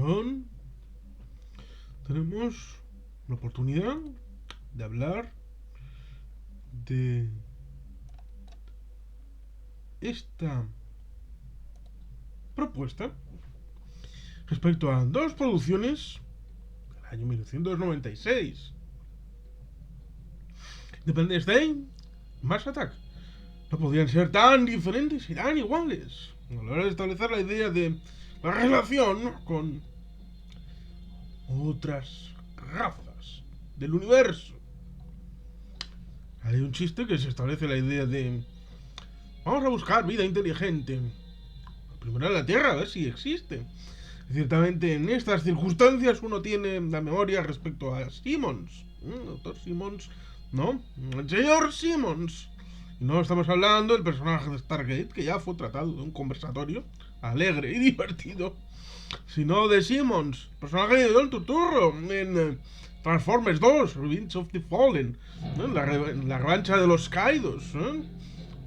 continuación tenemos la oportunidad de hablar de esta propuesta respecto a dos producciones del año 1996: Independence Day y Mars Attack. No podían ser tan diferentes y tan iguales. A la hora de establecer la idea de la relación con otras razas del universo. Hay un chiste que se establece la idea de: vamos a buscar vida inteligente primero en la Tierra, a ver si existe. Ciertamente en estas circunstancias uno tiene la memoria respecto a Simmons, doctor Simmons, ¿no? El señor Simmons. Y no estamos hablando del personaje de Stargate, que ya fue tratado de un conversatorio alegre y divertido, sino de Simmons, personaje de Don Turturro en Transformers 2, Revenge of the Fallen, ¿no? La revancha de los caídos,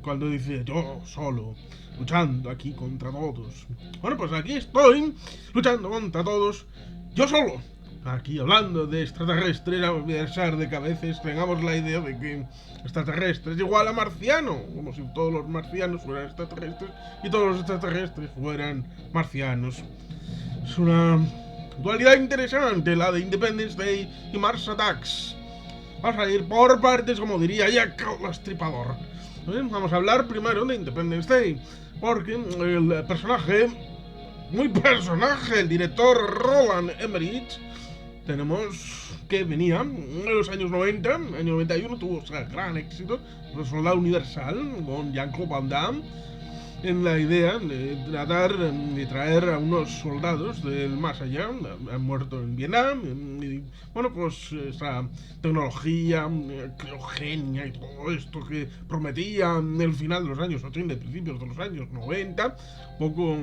cuando dice: yo solo, luchando aquí contra todos. Bueno, pues aquí estoy, luchando contra todos, yo solo. Aquí hablando de extraterrestres, a pesar de que a veces tengamos la idea de que extraterrestre es igual a marciano, como si todos los marcianos fueran extraterrestres y todos los extraterrestres fueran marcianos. Es una dualidad interesante la de Independence Day y Mars Attacks. Vamos a ir por partes, como diría Jack el Destripador. Vamos a hablar primero de Independence Day, porque el personaje, el director Roland Emmerich, tenemos que venía en los años 90, año 91 tuvo gran éxito, el Soldado Universal con Jean-Claude Van Damme, en la idea de tratar de traer a unos soldados del más allá, han muerto en Vietnam, y bueno, pues esa tecnología criogenia y todo esto que prometía en el final de los años 80 y principios de los años 90, un poco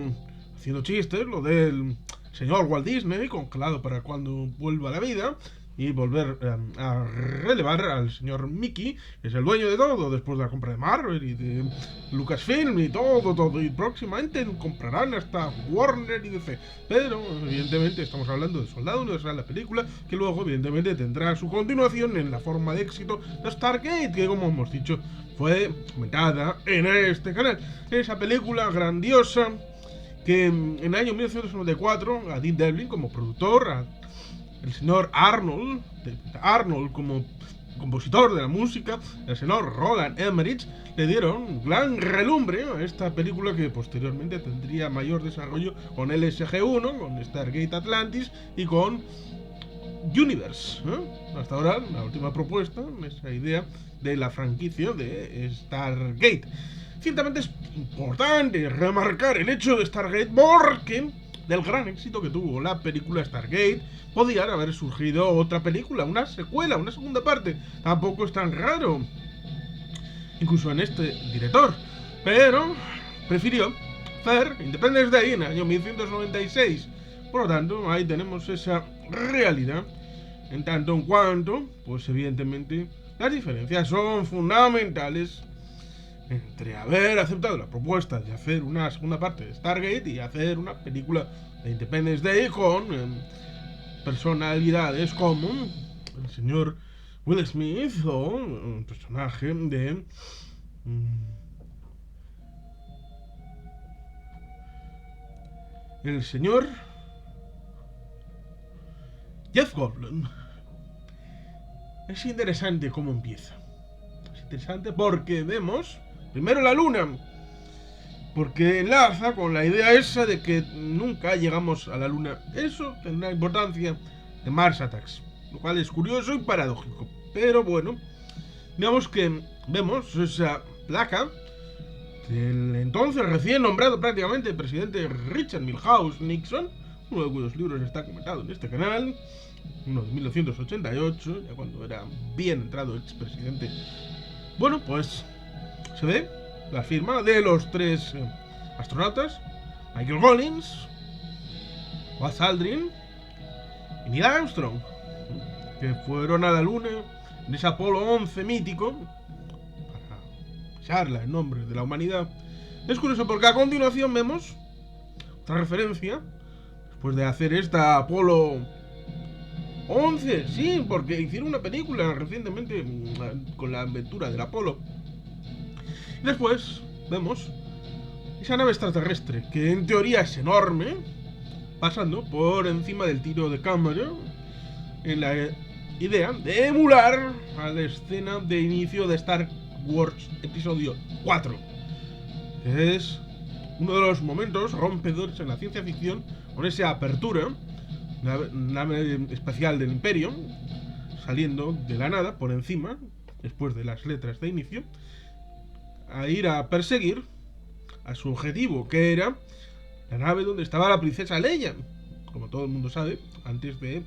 haciendo chistes, lo del señor Walt Disney, congelado para cuando vuelva a la vida, y volver a relevar al señor Mickey, que es el dueño de todo, después de la compra de Marvel y de Lucasfilm y todo, y próximamente comprarán hasta Warner y DC. Pero, evidentemente, estamos hablando de Soldado Universal, la película, que luego, evidentemente, tendrá su continuación en la forma de éxito de Stargate, que, como hemos dicho, fue comentada en este canal. Esa película grandiosa que en el año 1994 a Dean Devlin como productor, el señor Arnold como compositor de la música, el señor Roland Emmerich, le dieron gran relumbre a esta película, que posteriormente tendría mayor desarrollo con LSG-1, con Stargate Atlantis y con Universe, hasta ahora la última propuesta, esa idea de la franquicia de Stargate. Ciertamente es importante remarcar el hecho de Stargate, porque del gran éxito que tuvo la película Stargate podía haber surgido otra película, una secuela, una segunda parte. Tampoco es tan raro, incluso en este director, pero prefirió hacer Independence Day en el año 1996. Por lo tanto, ahí tenemos esa realidad. En tanto en cuanto, pues evidentemente las diferencias son fundamentales entre haber aceptado la propuesta de hacer una segunda parte de Stargate y hacer una película de Independence Day con personalidades como el señor Will Smith o un personaje de el señor Jeff Goldblum. Es interesante cómo empieza. Es interesante porque vemos primero la luna, porque enlaza con la idea esa de que nunca llegamos a la luna. Eso tendrá importancia de Mars Attacks, lo cual es curioso y paradójico. Pero bueno, digamos que vemos esa placa del entonces recién nombrado prácticamente presidente Richard Milhouse Nixon, uno de cuyos libros está comentado en este canal, uno de 1988, ya cuando era bien entrado expresidente. Bueno, pues se ve la firma de los tres astronautas, Michael Collins, Buzz Aldrin y Neil Armstrong, que fueron a la luna en ese Apolo 11 mítico para echarla en nombre de la humanidad. Es curioso porque a continuación vemos otra referencia pues de hacer esta Apolo 11, sí, porque hicieron una película recientemente con la aventura del Apolo. Y después vemos esa nave extraterrestre, que en teoría es enorme, pasando por encima del tiro de cámara, en la idea de emular a la escena de inicio de Star Wars Episodio 4. Que es uno de los momentos rompedores en la ciencia ficción, con esa apertura, nave espacial del Imperio, saliendo de la nada, por encima, después de las letras de inicio, a ir a perseguir a su objetivo, que era la nave donde estaba la princesa Leia, como todo el mundo sabe, antes de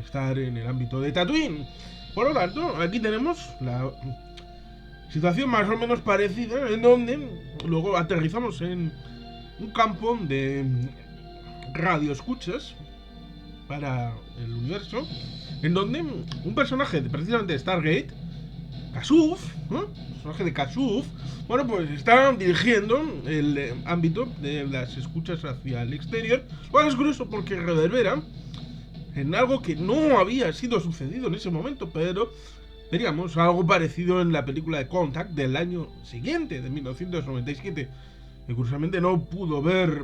estar en el ámbito de Tatooine. Por lo tanto, aquí tenemos la situación más o menos parecida, en donde luego aterrizamos en un campo de radioescuchas para el universo, en donde un personaje de precisamente Stargate, Kasuf, ¿no? El personaje de Kasuf, bueno, pues está dirigiendo el ámbito de las escuchas hacia el exterior. Bueno, es curioso porque reverbera en algo que no había sido sucedido en ese momento, pero veríamos algo parecido en la película de Contact del año siguiente, de 1997, que curiosamente no pudo ver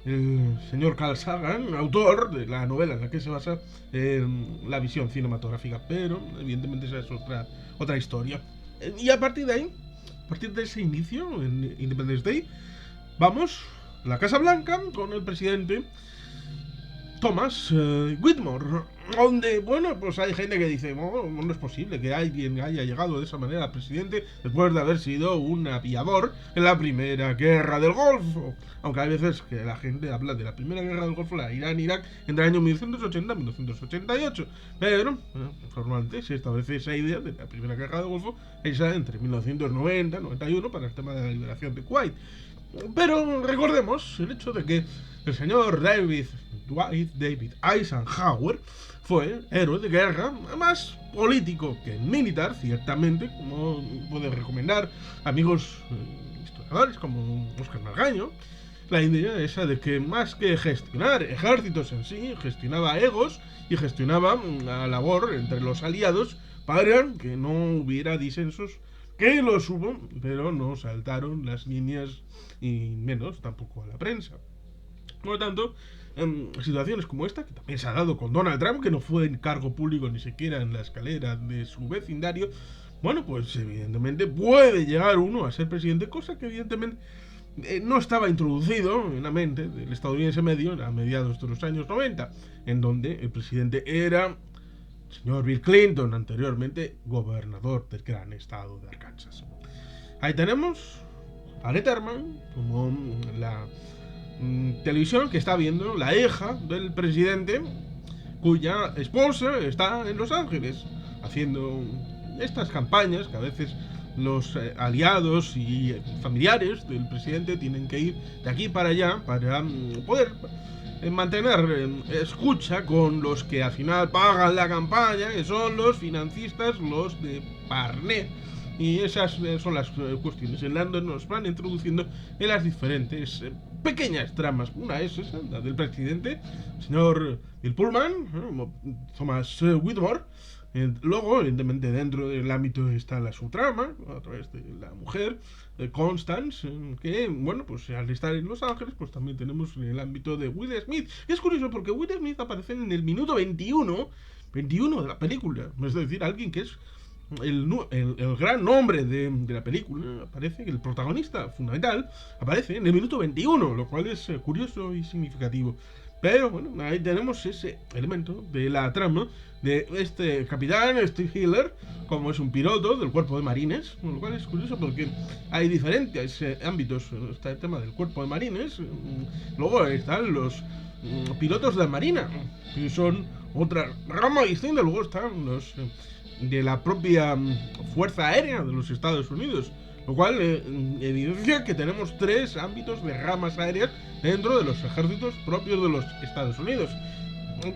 el señor Carl Sagan, autor de la novela en la que se basa la visión cinematográfica, pero evidentemente esa es otra historia. Y a partir de ahí, a partir de ese inicio en Independence Day, vamos a la Casa Blanca con el presidente Thomas Whitmore, donde, bueno, pues hay gente que dice, no es posible que alguien haya llegado de esa manera al presidente después de haber sido un aviador en la primera guerra del Golfo. Aunque hay veces que la gente habla de la primera guerra del Golfo, la Irán-Irak, entre el año 1980 y 1988. Pero, formalmente se establece esa idea de la primera guerra del Golfo, esa entre 1990 y 91 para el tema de la liberación de Kuwait. Pero recordemos el hecho de que el señor David Eisenhower fue héroe de guerra, más político que militar, ciertamente, como puede recomendar amigos historiadores como Oscar Margaño. La idea esa de que más que gestionar ejércitos en sí, gestionaba egos y gestionaba la labor entre los aliados para que no hubiera disensos, que los hubo, pero no saltaron las líneas y menos tampoco a la prensa. Por lo tanto, situaciones como esta, que también se ha dado con Donald Trump, que no fue en cargo público ni siquiera en la escalera de su vecindario, bueno, pues evidentemente puede llegar uno a ser presidente, cosa que evidentemente no estaba introducido en la mente del estadounidense medio a mediados de los años 90, en donde el presidente era el señor Bill Clinton, anteriormente gobernador del gran estado de Arkansas. Ahí tenemos a Letterman como la televisión que está viendo la hija del presidente, cuya esposa está en Los Ángeles haciendo estas campañas que a veces los aliados y familiares del presidente tienen que ir de aquí para allá para poder mantener escucha con los que al final pagan la campaña, que son los financistas, los de Parnet. Y esas son las cuestiones en las que nos van introduciendo en las diferentes pequeñas tramas. Una es esa, la del presidente, el señor Bill Pullman, Thomas Whitmore. Luego, evidentemente, dentro del ámbito está la subtrama, a través de la mujer, Constance, que, bueno, pues al estar en Los Ángeles, pues también tenemos el ámbito de Will Smith. Y es curioso porque Will Smith aparece en el minuto 21 de la película. Es decir, alguien que es el gran nombre de la película. Aparece que el protagonista fundamental aparece en el minuto 21, lo cual es curioso y significativo. Pero bueno, ahí tenemos ese elemento de la trama de este capitán Steve Hiller, como es un piloto del cuerpo de marines, lo cual es curioso porque hay diferentes ámbitos. Está el tema del cuerpo de marines, luego están los pilotos de la marina, que son otra rama distinta. Luego están los de la propia Fuerza Aérea de los Estados Unidos, lo cual evidencia que tenemos tres ámbitos de ramas aéreas dentro de los ejércitos propios de los Estados Unidos.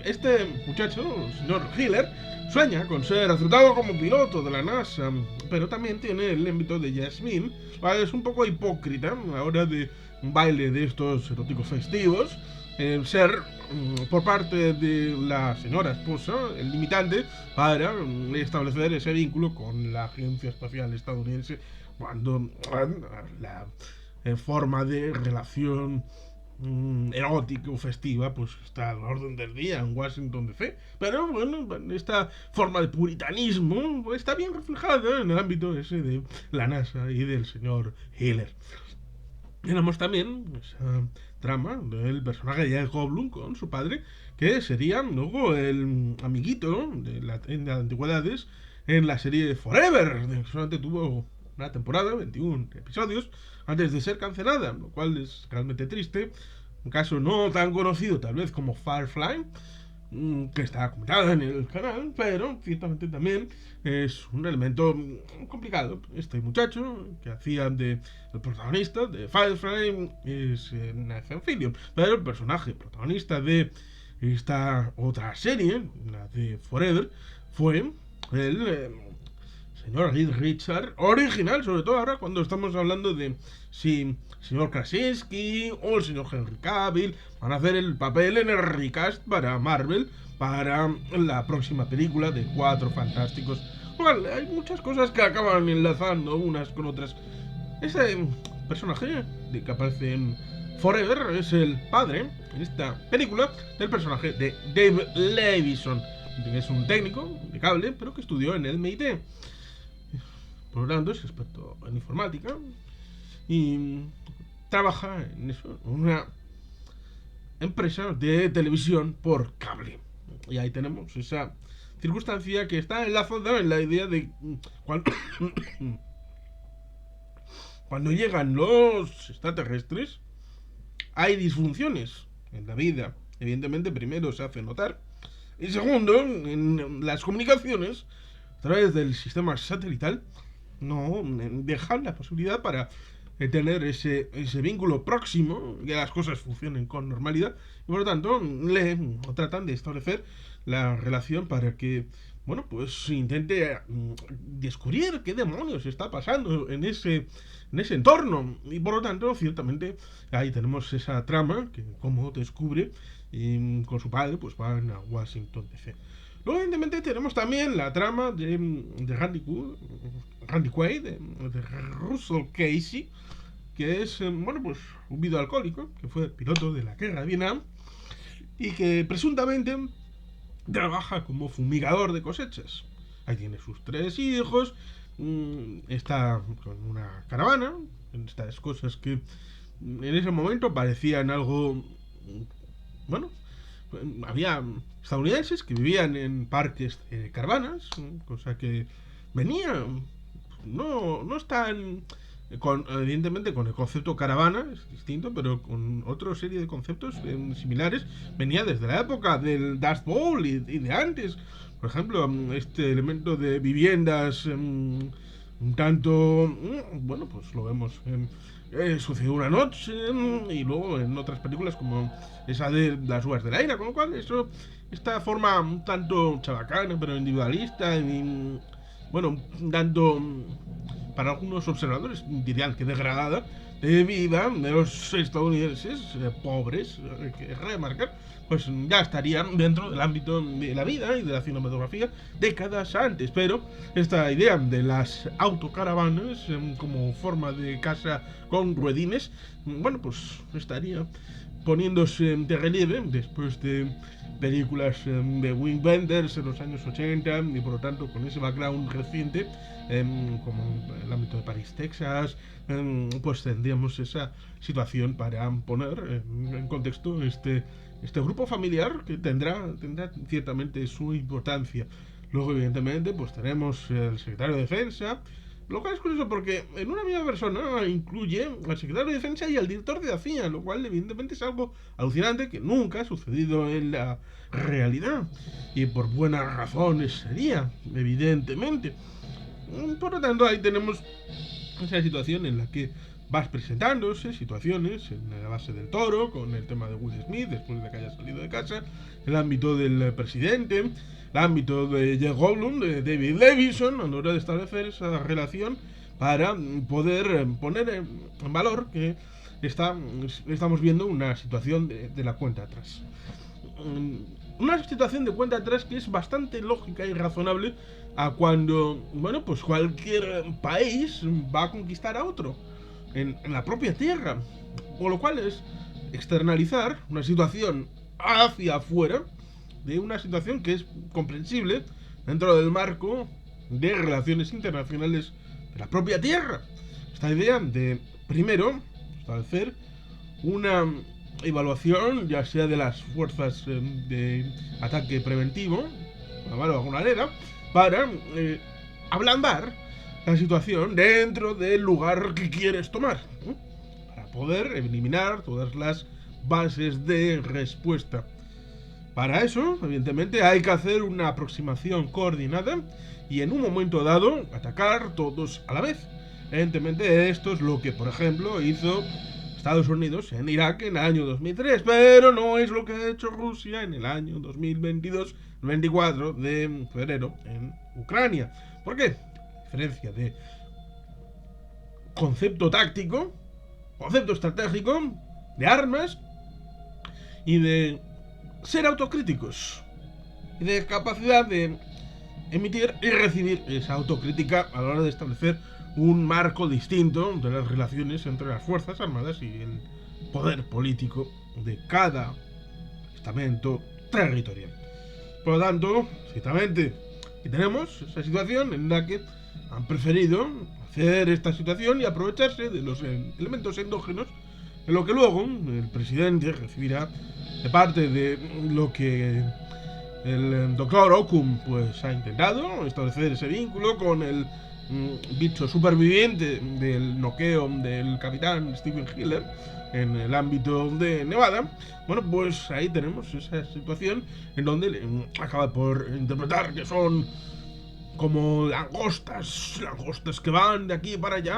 Este muchacho, el señor Hiller, sueña con ser aceptado como piloto de la NASA, pero también tiene el ámbito de Jasmine, ¿vale? Es un poco hipócrita a la hora de un baile de estos eróticos festivos, ser por parte de la señora esposa el limitante para establecer ese vínculo con la Agencia Espacial Estadounidense cuando la forma de relación erótica o festiva pues está al orden del día en Washington DC, pero bueno, esta forma de puritanismo está bien reflejada en el ámbito ese de la NASA y del señor Hiller. Tenemos también esa trama del personaje de Jeff Goldblum con su padre, que sería luego el amiguito de la tienda de antigüedades en la serie Forever, que solamente tuvo una temporada, 21 episodios, antes de ser cancelada, lo cual es realmente triste. Un caso no tan conocido tal vez como Firefly, que está comentada en el canal, pero ciertamente también es un elemento complicado. Este muchacho que hacía de el protagonista de Firefly es Nathan Fillion, pero el personaje protagonista de esta otra serie, la de Forever, fue el señor Reed Richards original, sobre todo ahora cuando estamos hablando de si el señor Krasinski o el señor Henry Cavill van a hacer el papel en el recast para Marvel para la próxima película de Cuatro Fantásticos. Bueno, hay muchas cosas que acaban enlazando unas con otras. Ese personaje que aparece en Forever es el padre en esta película del personaje de Dave Levison, que es un técnico de cable pero que estudió en el MIT. Por lo tanto es experto en informática y trabaja en eso, en una empresa de televisión por cable. Y ahí tenemos esa circunstancia que está enlazada en la idea de cuando, cuando llegan los extraterrestres hay disfunciones en la vida. Evidentemente primero se hace notar y segundo en las comunicaciones a través del sistema satelital no dejan la posibilidad para tener ese vínculo próximo, que las cosas funcionen con normalidad y por lo tanto tratan de establecer la relación para que bueno pues intente descubrir qué demonios está pasando en ese entorno y por lo tanto ciertamente ahí tenemos esa trama que como descubre y con su padre pues van a Washington DC. Luego, evidentemente, tenemos también la trama de Randy Quaid, de Russell Casey, que es, bueno, pues un videoalcohólico, que fue piloto de la guerra de Vietnam, y que presuntamente trabaja como fumigador de cosechas. Ahí tiene sus 3 hijos, está con una caravana, estas cosas que en ese momento parecían algo, bueno, había estadounidenses que vivían en parques de caravanas, cosa que venía, no están evidentemente con el concepto caravana es distinto, pero con otra serie de conceptos similares venía desde la época del Dust Bowl y de antes. Por ejemplo, este elemento de viviendas un tanto, bueno, pues lo vemos en Sucedió una noche y luego en otras películas como esa de Las uvas de la ira, con lo cual esta forma un tanto chabacana pero individualista y bueno, dando para algunos observadores dirían que degradada de vida de los estadounidenses pobres, que remarcar, pues ya estarían dentro del ámbito de la vida y de la cinematografía décadas antes, pero esta idea de las autocaravanas como forma de casa con ruedines, bueno, pues estaría poniéndose de relieve después de películas de Wim Wenders en los años 80 y por lo tanto con ese background reciente como el ámbito de París, Texas, pues tendríamos esa situación para poner en contexto este grupo familiar que tendrá ciertamente su importancia. Luego evidentemente pues tenemos el secretario de Defensa, lo cual es curioso porque en una misma persona incluye al secretario de Defensa y al director de la CIA, lo cual evidentemente es algo alucinante que nunca ha sucedido en la realidad. Y por buenas razones sería, evidentemente. Por lo tanto, ahí tenemos esa situación en la que vas presentándose situaciones en la base del toro, con el tema de Will Smith después de que haya salido de casa, el ámbito del presidente, el ámbito de Jeff Goldblum, de David Levison, a la hora de establecer esa relación para poder poner en valor que estamos viendo una situación de la cuenta atrás. Una situación de cuenta atrás que es bastante lógica y razonable a cuando, bueno, pues cualquier país va a conquistar a otro en la propia tierra. Por lo cual es externalizar una situación hacia afuera de una situación que es comprensible dentro del marco de relaciones internacionales de la propia tierra. Esta idea de, primero, establecer una evaluación, ya sea de las fuerzas de ataque preventivo, por llamarlo de alguna manera, para ablandar la situación dentro del lugar que quieres tomar, ¿no? Para poder eliminar todas las bases de respuesta. Para eso, evidentemente, hay que hacer una aproximación coordinada y en un momento dado atacar todos a la vez. Evidentemente, esto es lo que, por ejemplo, hizo Estados Unidos en Irak en el año 2003, pero no es lo que ha hecho Rusia en el año 2022, 24 de febrero en Ucrania. ¿Por qué? A diferencia de concepto táctico, concepto estratégico, de armas y de ser autocríticos y de capacidad de emitir y recibir esa autocrítica a la hora de establecer un marco distinto de las relaciones entre las fuerzas armadas y el poder político de cada estamento territorial. Por lo tanto, ciertamente, aquí tenemos esa situación en la que han preferido hacer esta situación y aprovecharse de los elementos endógenos, en lo que luego el presidente recibirá de parte de lo que el doctor Okum pues ha intentado establecer ese vínculo con el bicho superviviente del noqueo del capitán Steven Hiller en el ámbito de Nevada. Bueno, pues ahí tenemos esa situación en donde acaba por interpretar que son como langostas que van de aquí para allá,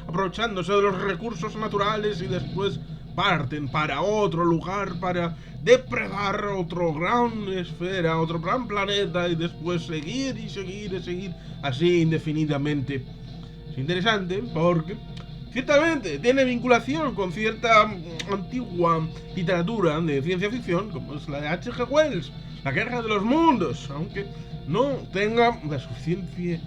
aprovechándose de los recursos naturales y después parten para otro lugar para depredar otro gran esfera, otro gran planeta y después seguir y seguir y seguir así indefinidamente. Es interesante porque ciertamente tiene vinculación con cierta antigua literatura de ciencia ficción como es la de H.G. Wells, La Guerra de los Mundos, aunque no tenga la suficiente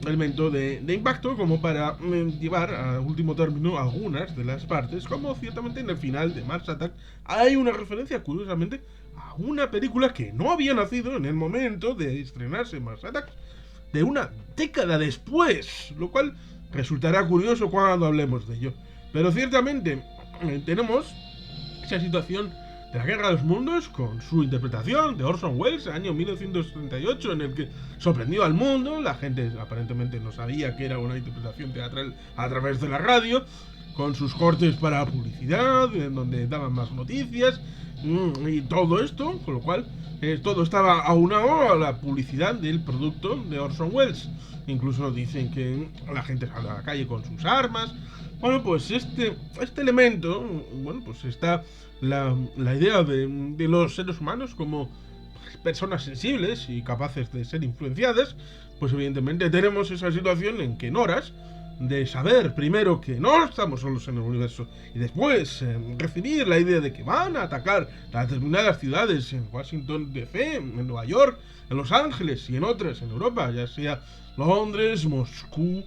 elemento de impacto como para llevar a último término algunas de las partes, como ciertamente en el final de Mars Attack hay una referencia curiosamente a una película que no había nacido en el momento de estrenarse Mars Attack, de una década después, lo cual resultará curioso cuando hablemos de ello. Pero ciertamente tenemos esa situación de la Guerra de los Mundos con su interpretación de Orson Welles, año 1938, en el que sorprendió al mundo. La gente aparentemente no sabía que era una interpretación teatral a través de la radio, con sus cortes para publicidad, en donde daban más noticias y todo esto, con lo cual todo estaba aunado a la publicidad del producto de Orson Welles. Incluso dicen que la gente sale a la calle con sus armas. Bueno, pues este elemento, bueno, pues está la idea de los seres humanos como personas sensibles y capaces de ser influenciadas. Pues evidentemente tenemos esa situación en que en horas de saber primero que no estamos solos en el universo y después recibir la idea de que van a atacar a determinadas ciudades en Washington DC, en Nueva York, en Los Ángeles y en otras en Europa, ya sea Londres, Moscú,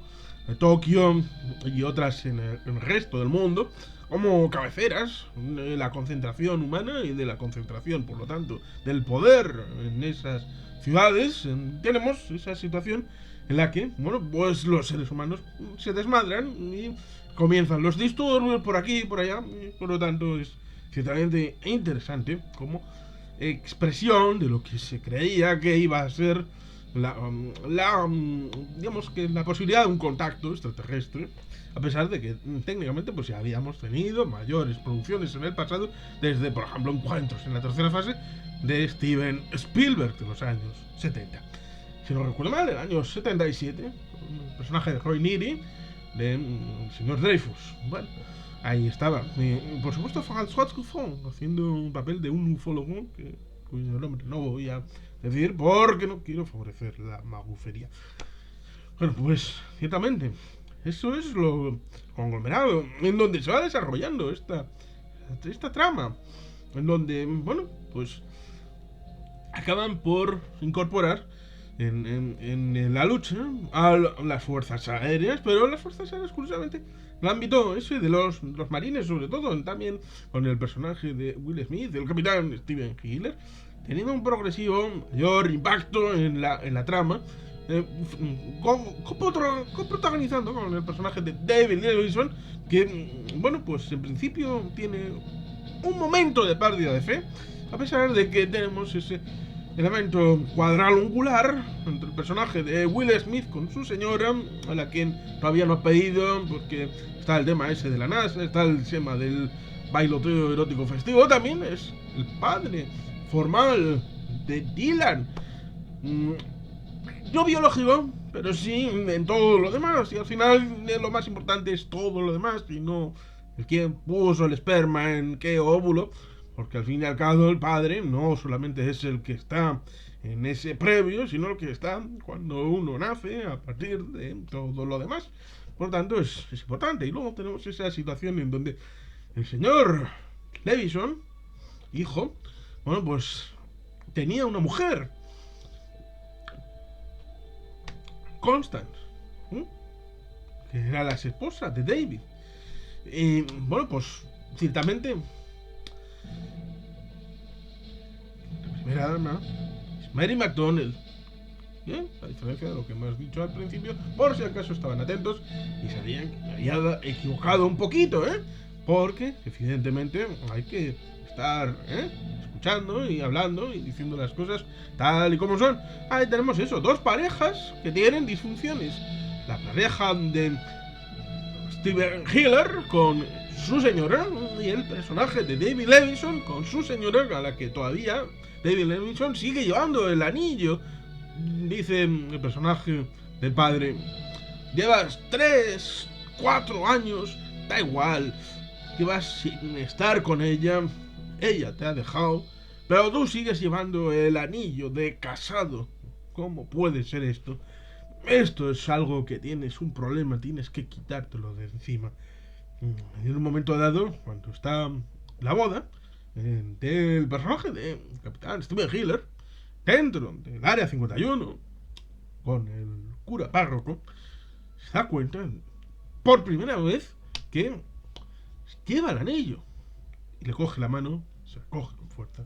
Tokio y otras en el resto del mundo, como cabeceras de la concentración humana y de la concentración, por lo tanto, del poder en esas ciudades. Tenemos esa situación en la que, bueno, pues los seres humanos se desmadran y comienzan los disturbios por aquí y por allá, y por lo tanto es ciertamente interesante como expresión de lo que se creía que iba a ser digamos que la posibilidad de un contacto extraterrestre, a pesar de que técnicamente pues ya habíamos tenido mayores producciones en el pasado, desde por ejemplo encuentros en la tercera fase de Steven Spielberg de los años 70. Si no recuerdo mal, el año 77, un personaje de Roy Neary, de señor Dreyfus. Bueno, ahí estaba. Por supuesto, François Truffaut, haciendo un papel de un ufólogo, cuyo nombre no voy a decir porque no quiero favorecer la magufería. Bueno, pues, ciertamente, Eso es lo conglomerado en donde se va desarrollando esta trama. En donde, bueno, pues acaban por incorporar en la lucha a las fuerzas aéreas, pero las fuerzas aéreas, curiosamente, el ámbito ese de los marines, sobre todo, también con el personaje de Will Smith, el capitán Steven Hiller, teniendo un progresivo mayor impacto en la trama, coprotagonizando con el personaje de David Lewison, que, bueno, pues en principio tiene un momento de pérdida de fe, a pesar de que tenemos ese elemento cuadrangular entre el personaje de Will Smith con su señora, a la que todavía no ha pedido, porque está el tema ese de la NASA, está el tema del bailoteo erótico festivo, también es el padre formal de Dylan. No biológico, pero sí en todo lo demás, y al final lo más importante es todo lo demás, y no el quién puso el esperma en qué óvulo. Porque al fin y al cabo el padre no solamente es el que está en ese previo, sino el que está cuando uno nace a partir de todo lo demás. Por lo tanto es importante. Y luego tenemos esa situación en donde el señor Lewison, hijo, bueno, pues tenía una mujer, Constance, que era la esposa de David. Y bueno, pues ciertamente primera dama es Mary McDonnell. Bien, a diferencia de lo que hemos dicho al principio, por si acaso estaban atentos y sabían que me había equivocado un poquito, porque evidentemente hay que estar escuchando y hablando y diciendo las cosas tal y como son. Ahí tenemos eso, dos parejas que tienen disfunciones. La pareja de Steven Hiller con su señora y el personaje de David Lewison con su señora, a la que todavía David Lewison sigue llevando el anillo. Dice el personaje del padre: llevas 3, 4 años, da igual, llevas sin estar con ella, ella te ha dejado, pero tú sigues llevando el anillo de casado. ¿Cómo puede ser esto? Esto es algo que tienes un problema, tienes que quitártelo de encima. En un momento dado, cuando está la boda del personaje de capitán Steven Hiller dentro del área 51 con el cura párroco, se da cuenta por primera vez que lleva el anillo y le coge la mano, se la coge con fuerza.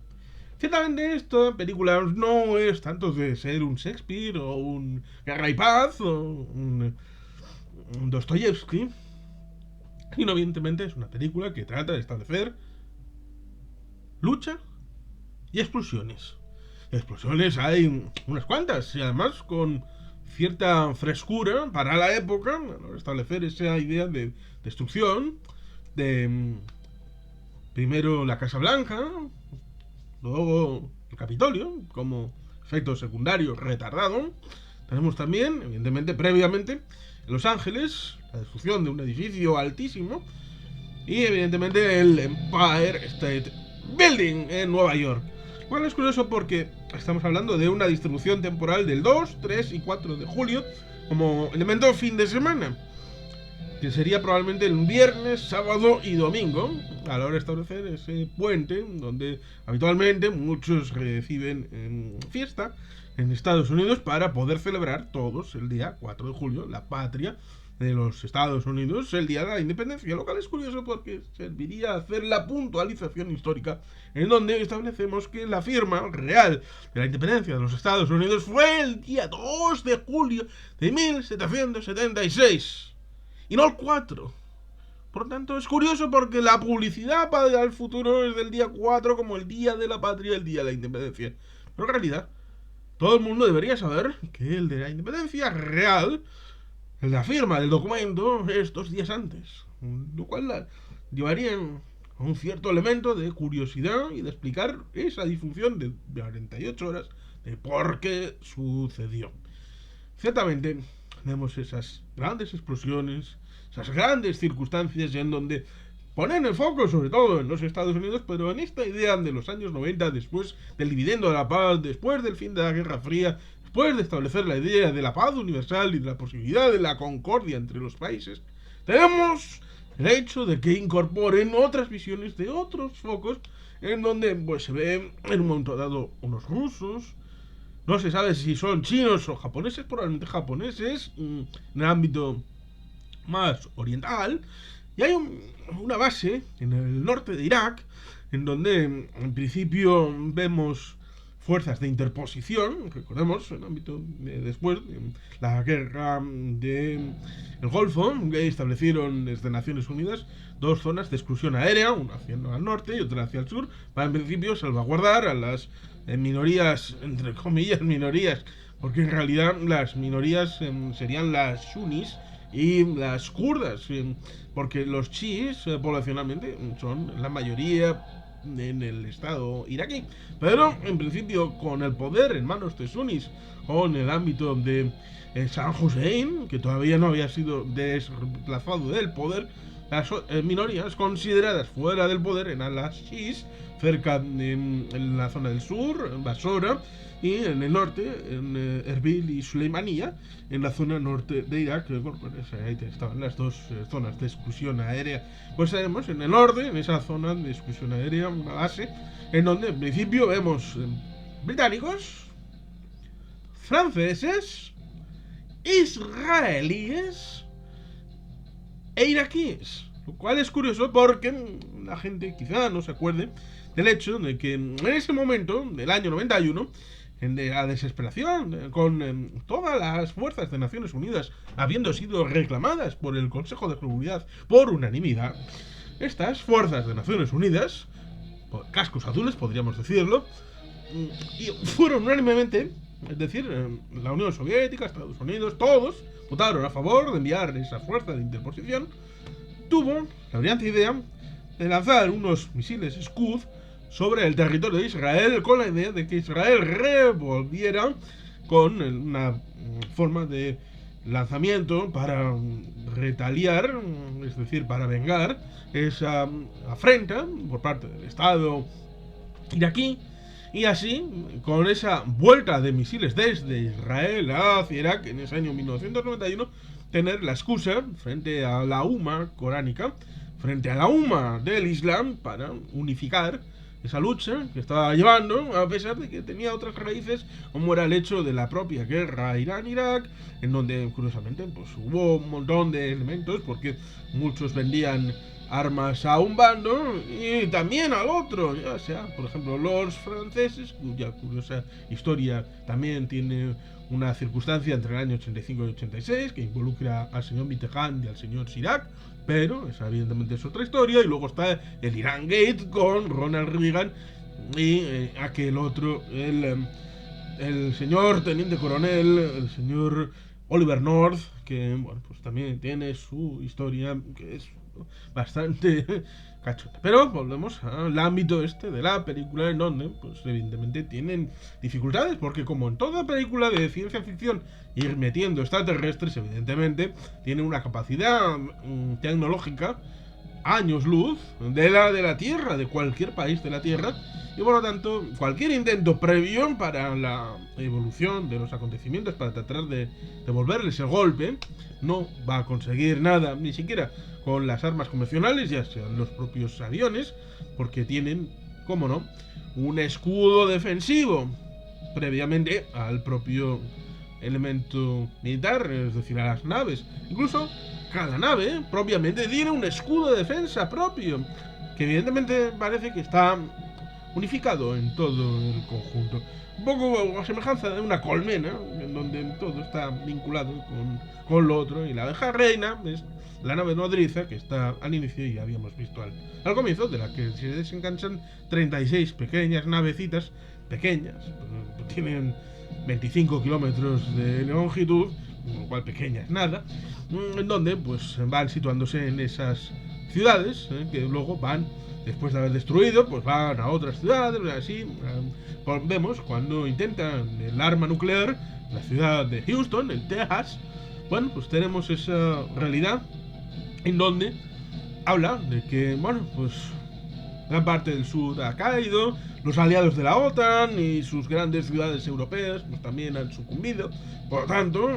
Ciertamente esta película no es tanto de ser un Shakespeare o un Guerra y Paz o un Dostoyevsky, sino evidentemente es una película que trata de establecer lucha y explosiones. Explosiones hay unas cuantas, y además con cierta frescura para la época, establecer esa idea de destrucción de primero la Casa Blanca, luego el Capitolio como efecto secundario retardado. Tenemos también, evidentemente, previamente en Los Ángeles, la destrucción de un edificio altísimo, y evidentemente el Empire State Building en Nueva York. Bueno, es curioso porque estamos hablando de una distribución temporal del 2, 3 y 4 de julio como elemento fin de semana, que sería probablemente el viernes, sábado y domingo, a la hora de establecer ese puente donde habitualmente muchos reciben fiesta en Estados Unidos para poder celebrar todos el día 4 de julio, la patria de los Estados Unidos, el día de la independencia, lo cual es curioso porque serviría a hacer la puntualización histórica en donde establecemos que la firma real de la independencia de los Estados Unidos fue el día 2 de julio de 1776 y no el 4. Por lo tanto, es curioso porque la publicidad para el futuro es del día 4 como el día de la patria, el día de la independencia. Pero en realidad, todo el mundo debería saber que el de la independencia real, el de la firma del documento, es 2 días antes. Lo cual llevaría a un cierto elemento de curiosidad y de explicar esa disfunción de 48 horas de por qué sucedió. Ciertamente, tenemos esas grandes explosiones, esas grandes circunstancias en donde ponen el foco sobre todo en los Estados Unidos, pero en esta idea de los años 90, después del dividendo de la paz, después del fin de la Guerra Fría, después de establecer la idea de la paz universal y de la posibilidad de la concordia entre los países, tenemos el hecho de que incorporen otras visiones de otros focos en donde pues se ve en un momento dado unos rusos, no se sabe si son chinos o japoneses, probablemente japoneses, en el ámbito más oriental, y hay una base en el norte de Irak, en donde en principio vemos fuerzas de interposición, recordemos, en ámbito de después, de la guerra del Golfo, que establecieron desde Naciones Unidas dos zonas de exclusión aérea, una hacia el norte y otra hacia el sur, para en principio salvaguardar a las minorías, entre comillas minorías, porque en realidad las minorías serían las sunnis y las kurdas, porque los chiíes poblacionalmente son la mayoría en el estado iraquí, pero en principio con el poder en manos de sunnis o en el ámbito de Saddam Hussein, que todavía no había sido desplazado del poder, las minorías consideradas fuera del poder eran las chiíes, cerca en la zona del sur, en Basora, y en el norte, en Erbil y Suleimanía, en la zona norte de Irak, bueno, pues ahí estaban las dos zonas de exclusión aérea. Pues tenemos en el norte, en esa zona de exclusión aérea, una base, en donde en principio vemos británicos, franceses, israelíes e iraquíes. Lo cual es curioso porque la gente quizá no se acuerde del hecho de que en ese momento, del año 91, de la desesperación, con todas las fuerzas de Naciones Unidas habiendo sido reclamadas por el Consejo de Seguridad por unanimidad, estas fuerzas de Naciones Unidas, por cascos azules podríamos decirlo, y fueron unánimemente, es decir, la Unión Soviética, Estados Unidos, todos votaron a favor de enviar esa fuerza de interposición. Tuvo la brillante idea de lanzar unos misiles Scud sobre el territorio de Israel, con la idea de que Israel revolviera con una forma de lanzamiento para retaliar, es decir, para vengar esa afrenta por parte del Estado iraquí, y así, con esa vuelta de misiles desde Israel hacia Irak en ese año 1991, tener la excusa frente a la umma coránica, frente a la umma del Islam, para unificar esa lucha que estaba llevando, a pesar de que tenía otras raíces, como era el hecho de la propia guerra Irán-Irak, en donde curiosamente pues hubo un montón de elementos, porque muchos vendían armas a un bando y también al otro, ya sea, por ejemplo, los franceses, cuya curiosa historia también tiene una circunstancia entre el año 85 y 86 que involucra al señor Mitterrand y al señor Chirac, pero esa evidentemente es otra historia. Y luego está el Iran Gate con Ronald Reagan y aquel otro, el señor teniente coronel, el señor Oliver North, que bueno, pues también tiene su historia que es bastante cachota. Pero volvemos al ámbito este de la película, en donde pues evidentemente tienen dificultades, porque como en toda película de ciencia ficción, ir metiendo extraterrestres evidentemente tiene una capacidad tecnológica años luz de la Tierra, de cualquier país de la Tierra, y por lo tanto cualquier intento previo para la evolución de los acontecimientos, para tratar de devolverles el golpe, no va a conseguir nada, ni siquiera con las armas convencionales, ya sean los propios aviones, porque tienen, como no, un escudo defensivo previamente al propio elemento militar, es decir, a las naves. Incluso cada nave propiamente tiene un escudo de defensa propio, que evidentemente parece que está unificado en todo el conjunto. Un poco a semejanza de una colmena, en donde todo está vinculado con lo otro, y la abeja reina es la nave nodriza, que está al inicio y ya habíamos visto al comienzo, de la que se desenganchan 36 pequeñas navecitas, pequeñas, tienen 25 kilómetros de longitud, con lo cual pequeñas nada, en donde pues van situándose en esas ciudades, que luego van, después de haber destruido, pues van a otras ciudades, así. Vemos cuando intentan el arma nuclear, la ciudad de Houston, en Texas, bueno, pues tenemos esa realidad en donde habla de que, bueno, pues gran parte del sur ha caído, los aliados de la OTAN y sus grandes ciudades europeas pues también han sucumbido. Por lo tanto,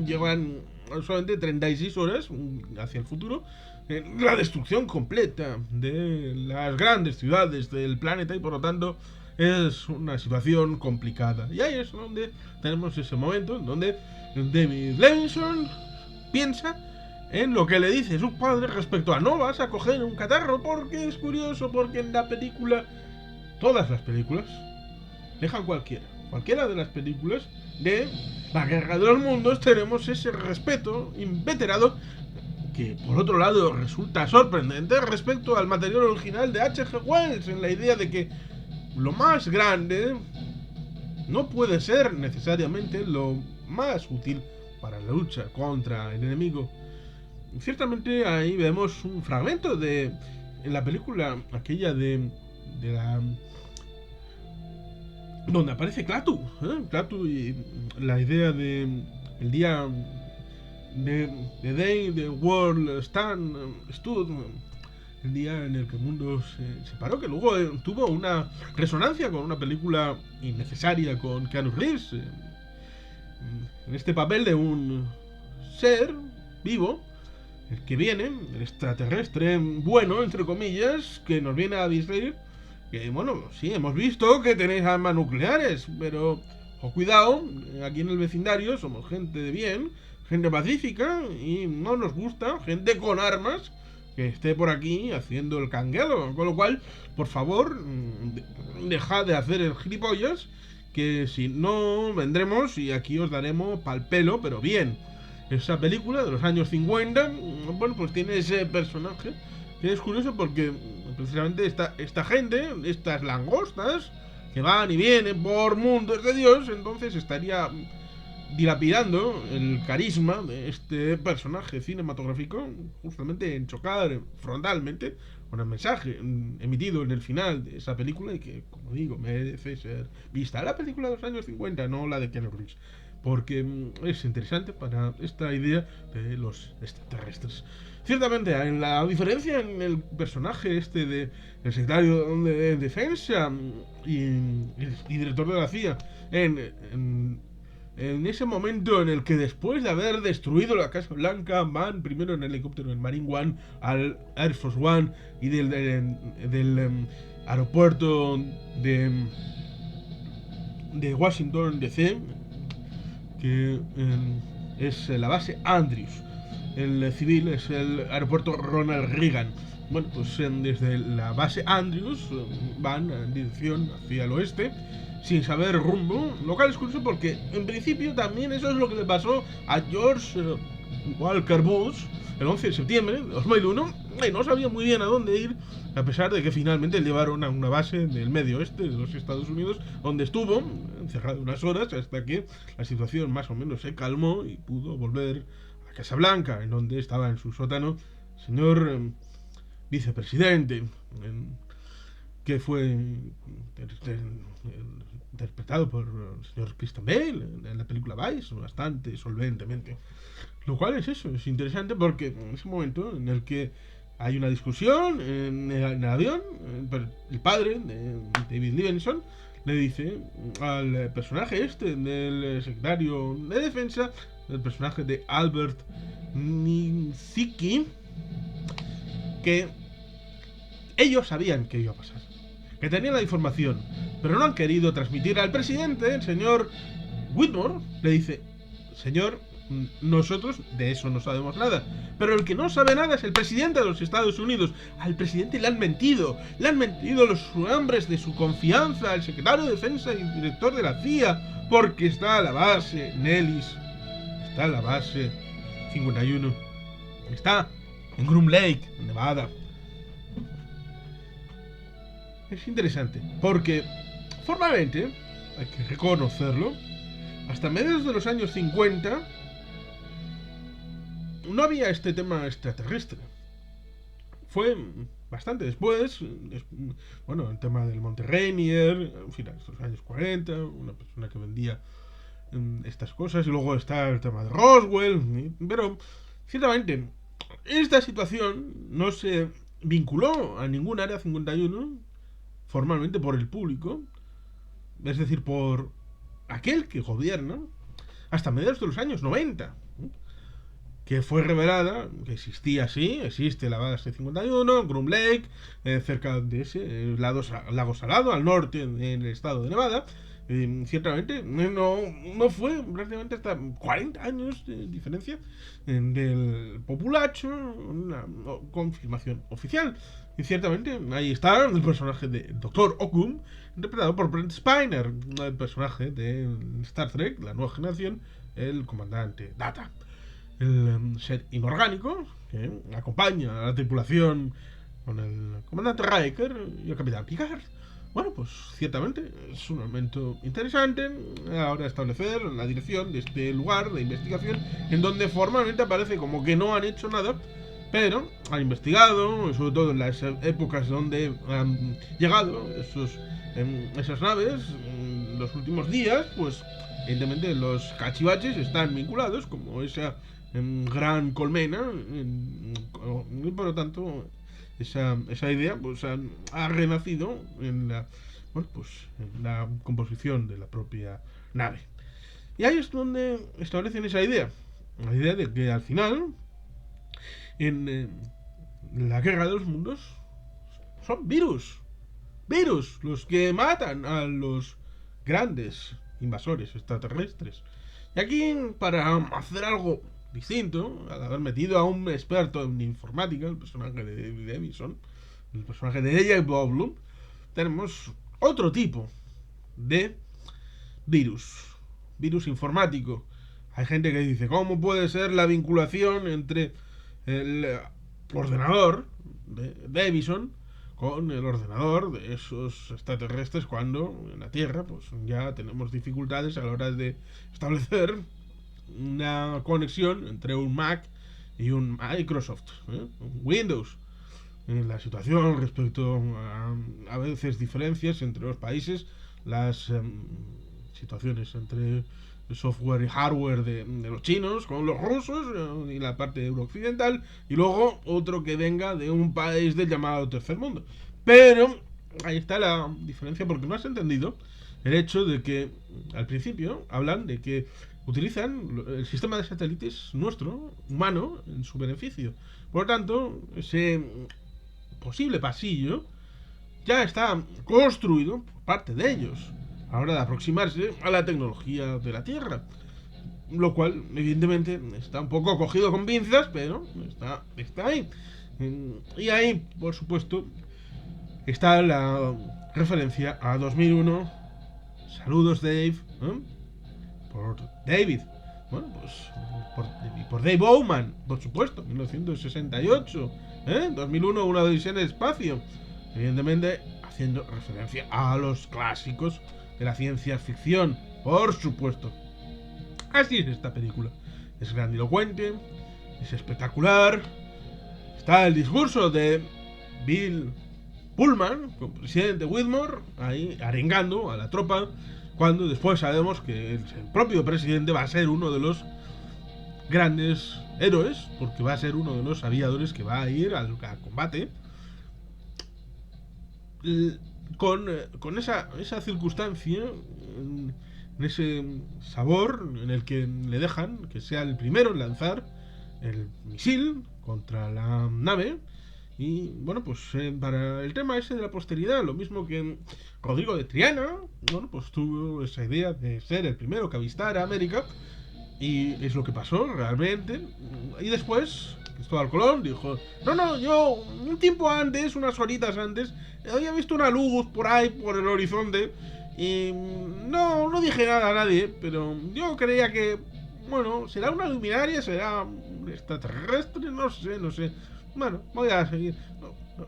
llevan solamente 36 horas hacia el futuro la destrucción completa de las grandes ciudades del planeta y por lo tanto es una situación complicada. Y ahí es donde tenemos ese momento en donde David Levinson piensa en lo que le dice su padre respecto a no vas a coger un catarro, porque es curioso, porque en la película, todas las películas, dejan cualquiera de las películas de la Guerra de los Mundos, tenemos ese respeto inveterado que por otro lado resulta sorprendente respecto al material original de H.G. Wells, en la idea de que lo más grande no puede ser necesariamente lo más útil para la lucha contra el enemigo. Ciertamente ahí vemos un fragmento en la película aquella de la donde aparece Klaatu, Klaatu y la idea de el día The Day the World Stood, el día en el que el mundo se separó, que luego tuvo una resonancia con una película innecesaria con Keanu Reeves, en este papel de un ser vivo, el que viene, el extraterrestre bueno, entre comillas, que nos viene a decir que, bueno, sí, hemos visto que tenéis armas nucleares, pero, cuidado, aquí en el vecindario somos gente de bien, gente pacífica, y no nos gusta gente con armas que esté por aquí haciendo el canguelo. Con lo cual, por favor, dejad de hacer el gilipollas, que si no vendremos y aquí os daremos pal pelo, pero bien. Esa película de los años 50, bueno, pues tiene ese personaje que es curioso porque precisamente esta gente, estas langostas que van y vienen por mundos de Dios, entonces estaría dilapidando el carisma de este personaje cinematográfico justamente en chocar frontalmente con el mensaje emitido en el final de esa película y que, como digo, merece ser vista. La película de los años 50, no la de Keanu Reeves, porque es interesante para esta idea de los extraterrestres. Ciertamente, en la diferencia en el personaje este de el secretario de Defensa y director de la CIA, en ese momento en el que después de haber destruido la Casa Blanca van primero en helicóptero en Marine One al Air Force One y del aeropuerto de Washington DC, que es la base Andrews. El civil es el aeropuerto Ronald Reagan. Bueno, pues desde la base Andrews van en dirección hacia el oeste sin saber rumbo, lo cual es curioso porque en principio también eso es lo que le pasó a George Walker Bush el 11 de septiembre de 2001, y no sabía muy bien a dónde ir, a pesar de que finalmente le llevaron a una base del medio oeste de los Estados Unidos, donde estuvo encerrado unas horas hasta que la situación más o menos se calmó y pudo volver a la Casa Blanca, en donde estaba en su sótano señor vicepresidente, que fue interpretado por el señor Christian Bale en la película Vice, bastante solventemente. Lo cual es eso, es interesante porque en ese momento en el que hay una discusión en el avión, el padre de David Levinson le dice al personaje este del secretario de defensa, el personaje de Albert Nitzicki, que ellos sabían que iba a pasar, que tenían la información, pero no han querido transmitir al presidente. El señor Whitmore le dice: señor, nosotros de eso no sabemos nada, pero el que no sabe nada es el presidente de los Estados Unidos. Al presidente le han mentido los hombres de su confianza, el secretario de defensa y el director de la CIA, porque está a la base Nellis, está a la base 51, está en Groom Lake, Nevada. Es interesante, porque formalmente, hay que reconocerlo, hasta mediados de los años 50 no había este tema extraterrestre. Fue bastante después, bueno, el tema del Monte Rainier, en fin, en los años 40, una persona que vendía estas cosas, y luego está el tema de Roswell, pero ciertamente esta situación no se vinculó a ningún Área 51 formalmente por el público, es decir, por aquel que gobierna, hasta mediados de los años 90, que fue revelada que existía, sí, existe la base 51, Groom Lake, cerca de ese lago Salado, al norte, en el estado de Nevada. Ciertamente no fue prácticamente hasta 40 años de diferencia del populacho, una confirmación oficial. Y ciertamente ahí está el personaje de Doctor Ockham, interpretado por Brent Spiner, el personaje de Star Trek, la nueva generación, el comandante Data. El ser inorgánico que acompaña a la tripulación con el comandante Riker y el capitán Picard. Bueno, pues ciertamente es un elemento interesante ahora establecer la dirección de este lugar de investigación, en donde formalmente aparece como que no han hecho nada, pero han investigado, sobre todo en las épocas donde han llegado esas naves, en los últimos días, pues evidentemente los cachivaches están vinculados, como esa gran colmena, y por lo tanto esa idea pues ha renacido en la, bueno, pues, en la composición de la propia nave. Y ahí es donde establecen esa idea, la idea de que al final en la guerra de los mundos son virus los que matan a los grandes invasores extraterrestres. Y aquí, para hacer algo distinto, al haber metido a un experto en informática, el personaje de David Davison, el personaje de Ella Bloom, tenemos otro tipo de virus informático. Hay gente que dice, ¿cómo puede ser la vinculación entre el ordenador de Davison con el ordenador de esos extraterrestres, cuando en la Tierra pues ya tenemos dificultades a la hora de establecer una conexión entre un Mac y un Microsoft, un Windows? En la situación respecto a veces diferencias entre los países, las situaciones entre el software y hardware de los chinos con los rusos y la parte eurooccidental, y luego otro que venga de un país del llamado tercer mundo. Pero ahí está la diferencia, porque no has entendido el hecho de que al principio hablan de que utilizan el sistema de satélites nuestro, humano, en su beneficio. Por lo tanto, ese posible pasillo ya está construido por parte de ellos a la hora de aproximarse a la tecnología de la Tierra, lo cual evidentemente está un poco cogido con pinzas, pero está ahí. Y ahí, por supuesto, está la referencia a 2001. Saludos, Dave, por David. Bueno, pues por Dave Bowman, por supuesto, 1968, 2001, una odisea en el espacio. Evidentemente, haciendo referencia a los clásicos de la ciencia ficción, por supuesto. Así es esta película. Es grandilocuente, es espectacular. Está el discurso de Bill Pullman, con presidente Whitmore, ahí arengando a la tropa, cuando después sabemos que el propio presidente va a ser uno de los grandes héroes, porque va a ser uno de los aviadores que va a ir al combate. Con esa circunstancia, en ese sabor en el que le dejan que sea el primero en lanzar el misil contra la nave. Y bueno, pues para el tema ese de la posteridad, lo mismo que Rodrigo de Triana, bueno, pues tuvo esa idea de ser el primero que avistara América, y es lo que pasó realmente. Y después Cristóbal Colón dijo, no, yo un tiempo antes, unas horitas antes, había visto una luz por ahí, por el horizonte, y no dije nada a nadie, pero yo creía que, bueno, será una luminaria, será un extraterrestre, no sé. Bueno, voy a seguir.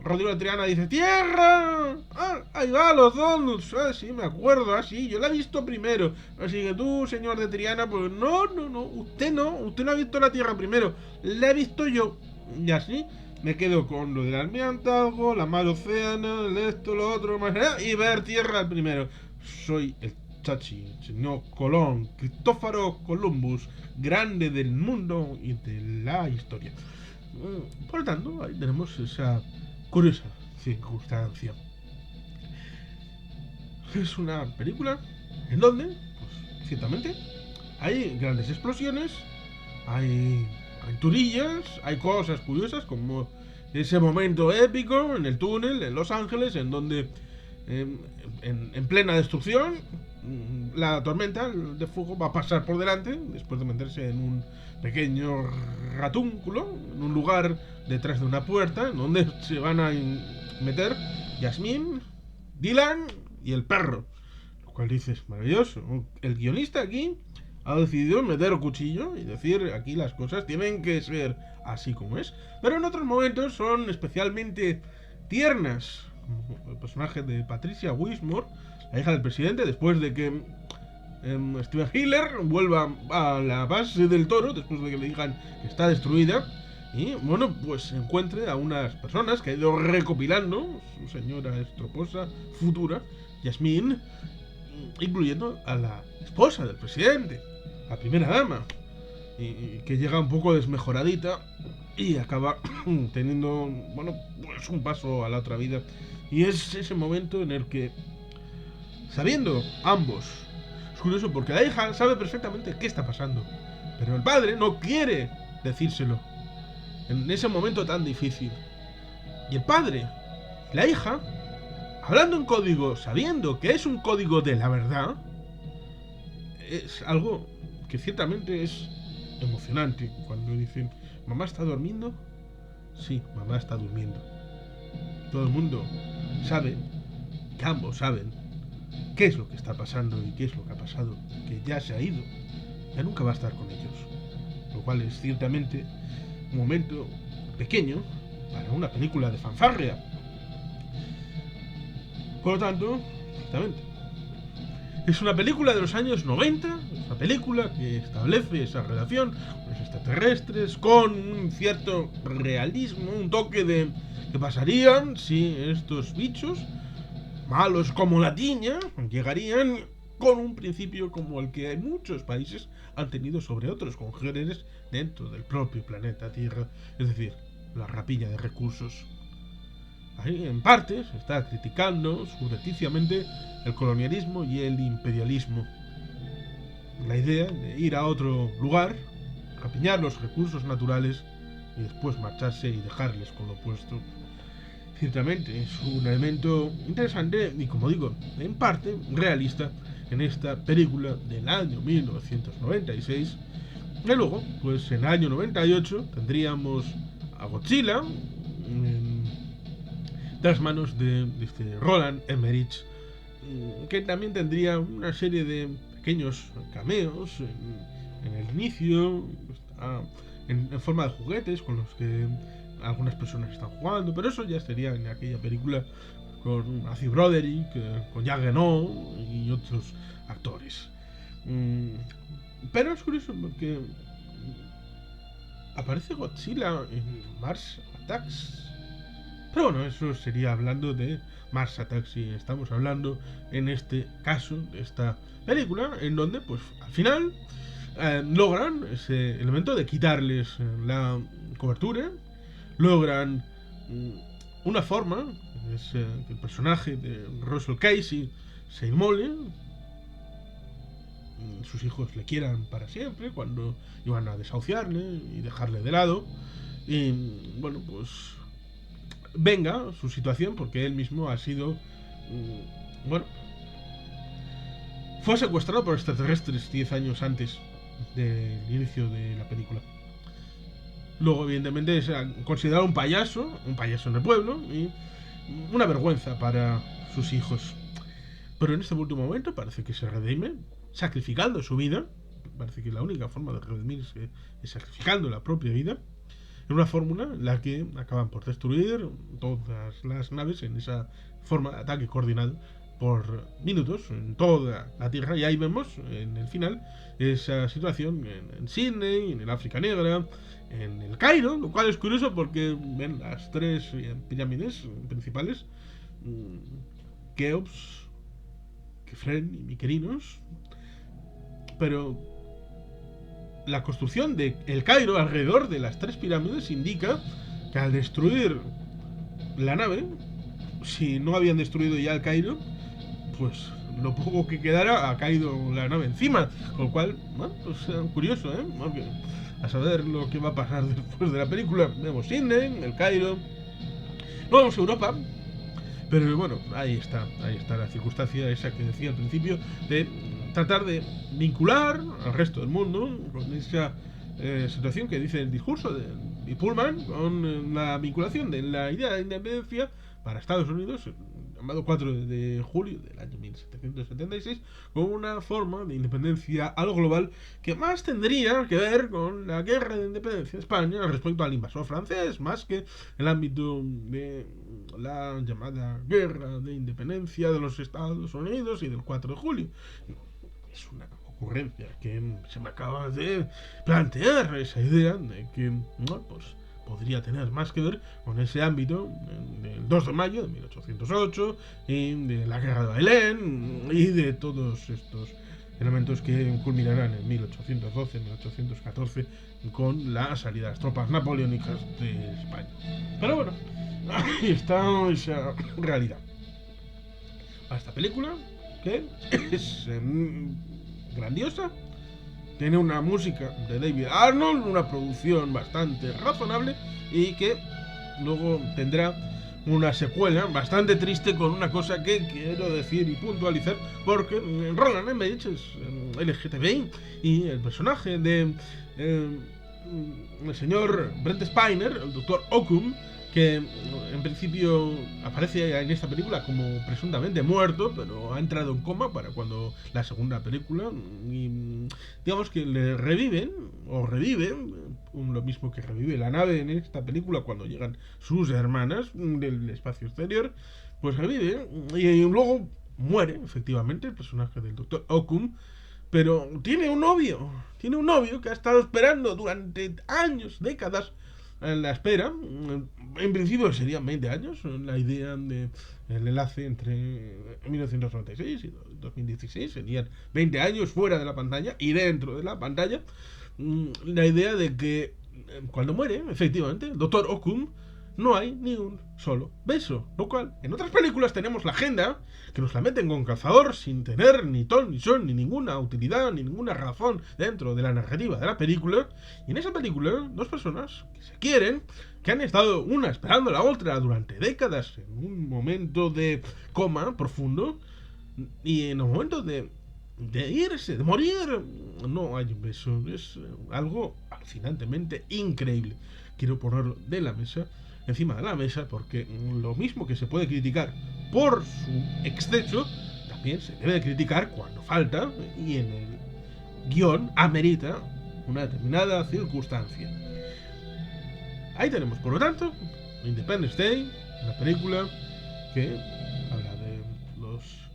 Rodrigo de Triana dice, ¡Tierra! Ah, ahí va, los donuts. Ah, sí, me acuerdo, sí, yo la he visto primero. Así que tú, señor de Triana, pues no, usted no ha visto la Tierra primero, la he visto yo. Y así me quedo con lo del almirantazgo, la mar océano, el esto, lo otro, más allá, y ver Tierra primero. Soy el Chachi, señor Colón, Cristóforo Columbus, grande del mundo y de la historia. Por lo tanto, ahí tenemos esa curiosa circunstancia. Es una película en donde, pues, ciertamente, hay grandes explosiones, hay aventurillas, hay cosas curiosas como ese momento épico en el túnel en Los Ángeles en donde en plena destrucción la tormenta de fuego va a pasar por delante después de meterse en un pequeño ratúnculo, en un lugar detrás de una puerta en donde se van a meter Yasmín, Dylan y el perro. Lo cual dices, maravilloso. El guionista aquí ha decidido meter cuchillo y decir aquí las cosas tienen que ser así como es. Pero en otros momentos son especialmente tiernas. Como el personaje de Patricia Wismore, la hija del presidente, después de que Steven Hiller vuelva a la base del Toro, después de que le digan que está destruida. Y bueno, pues encuentre a unas personas que ha ido recopilando, su señora estroposa futura, Yasmín, incluyendo a la esposa del presidente, la primera dama, y que llega un poco desmejoradita y acaba teniendo, bueno, pues un paso a la otra vida. Y es ese momento en el que, sabiendo ambos, es curioso porque la hija sabe perfectamente qué está pasando, pero el padre no quiere decírselo en ese momento tan difícil. Y el padre y la hija, hablando en código, sabiendo que es un código de la verdad, es algo que ciertamente es emocionante. Cuando dicen, ¿mamá está durmiendo? Sí, mamá está durmiendo. Todo el mundo sabe, que ambos saben, qué es lo que está pasando y qué es lo que ha pasado, que ya se ha ido, ya nunca va a estar con ellos. Lo cual es ciertamente un momento pequeño para una película de fanfarria. Por lo tanto, exactamente, es una película de los años 90, es una película que establece esa relación con los extraterrestres, con un cierto realismo, un toque de qué pasarían si estos bichos, malos como la tiña, llegarían con un principio como el que muchos países han tenido sobre otros congéneres dentro del propio planeta Tierra, es decir, la rapiña de recursos. Ahí, en parte, se está criticando subrepticiamente el colonialismo y el imperialismo. La idea de ir a otro lugar, rapiñar los recursos naturales y después marcharse y dejarles con lo puesto. Ciertamente es un elemento interesante y, como digo, en parte realista en esta película del año 1996. Y luego, pues en el año 98 tendríamos a Godzilla en las manos de Roland Emmerich, que también tendría una serie de pequeños cameos en el inicio, en forma de juguetes con los que algunas personas están jugando, pero eso ya sería en aquella película con Matthew Broderick, con Jacques Reno y otros actores. Pero es curioso porque aparece Godzilla en Mars Attacks. Pero bueno, eso sería hablando de Mars Attacks, y estamos hablando en este caso de esta película en donde pues al final logran ese elemento de quitarles la cobertura, logran una forma, es que el personaje de Russell Casey se inmole, sus hijos le quieran para siempre cuando iban a desahuciarle y dejarle de lado, y bueno, pues venga su situación porque él mismo ha sido, bueno, fue secuestrado por extraterrestres 10 años antes del inicio de la película. Luego, evidentemente, es considerado un payaso en el pueblo y una vergüenza para sus hijos. Pero en este último momento parece que se redime, sacrificando su vida. Parece que la única forma de redimirse es sacrificando la propia vida. En una fórmula en la que acaban por destruir todas las naves en esa forma de ataque coordinado por minutos en toda la Tierra. Y ahí vemos en el final esa situación en Sydney, en el África Negra, en el Cairo, lo cual es curioso porque ven las tres pirámides principales, Keops, Kefren y Mykerinos, pero la construcción de El Cairo alrededor de las tres pirámides indica que al destruir la nave, si no habían destruido ya el Cairo, pues lo poco que quedara ha caído la nave encima. Con lo cual, bueno, pues curioso, porque a saber lo que va a pasar después de la película. Vemos Sydney, el Cairo, no vemos Europa. Pero bueno, ahí está la circunstancia esa que decía al principio, de tratar de vincular al resto del mundo con esa situación que dice el discurso de Pullman, con la vinculación de la idea de independencia para Estados Unidos, llamado 4 de julio del año 1776, con una forma de independencia a lo global que más tendría que ver con la guerra de independencia de España respecto al invasor francés, más que el ámbito de la llamada guerra de independencia de los Estados Unidos y del 4 de julio. Es una ocurrencia que se me acaba de plantear, esa idea de que, no, pues podría tener más que ver con ese ámbito del 2 de mayo de 1808 y de la guerra de Bailén y de todos estos elementos que culminarán en 1812-1814 con la salida de las tropas napoleónicas de España. Pero bueno, ahí está esa realidad. A esta película, que es grandiosa, tiene una música de David Arnold, una producción bastante razonable y que luego tendrá una secuela bastante triste con una cosa que quiero decir y puntualizar, porque Roland Emmerich es LGTBI y el personaje de el señor Brent Spiner, el Dr. Occum, que en principio aparece en esta película como presuntamente muerto, pero ha entrado en coma para cuando la segunda película, y digamos que le revive, lo mismo que revive la nave en esta película cuando llegan sus hermanas del espacio exterior, pues revive y luego muere efectivamente el personaje del Dr. Occum. Pero tiene un novio que ha estado esperando durante años, décadas, en la espera. En principio serían 20 años la idea de el enlace entre 1996 y 2016, serían 20 años fuera de la pantalla y dentro de la pantalla. La idea de que cuando muere, efectivamente, el Dr. Occum, no hay ni un solo beso, lo cual en otras películas tenemos la agenda que nos la meten con calzador sin tener ni ton ni son ni ninguna utilidad ni ninguna razón dentro de la narrativa de la película. Y en esa película, dos personas que se quieren, que han estado una esperando a la otra durante décadas en un momento de coma profundo, y en el momento de irse, de morir, no hay un beso. Es algo alucinantemente increíble. Quiero ponerlo encima de la mesa, porque lo mismo que se puede criticar por su exceso, también se debe criticar cuando falta y en el guión amerita una determinada circunstancia. Ahí tenemos, por lo tanto, Independence Day, una película que habla de los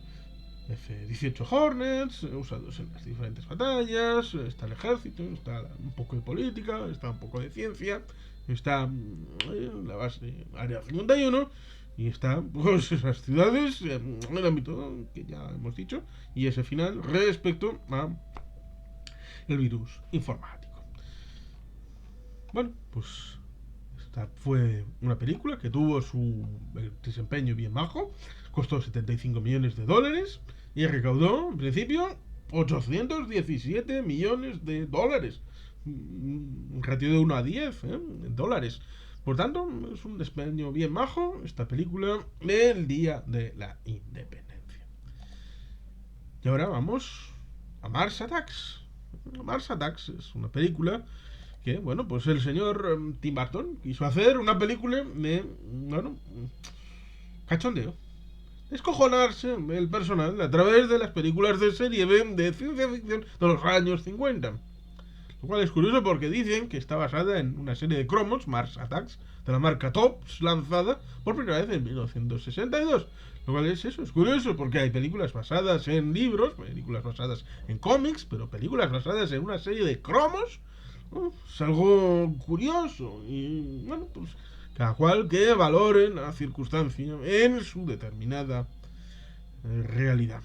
F-18 Hornets usados en las diferentes batallas. Está el ejército, está un poco de política, está un poco de ciencia, está la base Área 51 y está pues esas ciudades en el ámbito que ya hemos dicho, y ese final respecto a el virus informático. Bueno, pues esta fue una película que tuvo su desempeño bien bajo, costó 75 millones de dólares y recaudó en principio 817 millones de dólares. Un ratio de 1 a 10 en dólares. Por tanto, es un desempeño bien bajo esta película del Día de la Independencia. Y ahora vamos a Mars Attacks. Mars Attacks es una película que, bueno, pues el señor Tim Burton quiso hacer una película de, bueno, cachondeo. Escojonarse el personal a través de las películas de serie B de ciencia ficción de los años 50. Lo cual es curioso porque dicen que está basada en una serie de cromos, Mars Attacks, de la marca Tops, lanzada por primera vez en 1962. Lo cual es eso, es curioso porque hay películas basadas en libros, películas basadas en cómics, pero películas basadas en una serie de cromos. Es algo curioso y, bueno, pues cada cual que valore la circunstancia en su determinada realidad.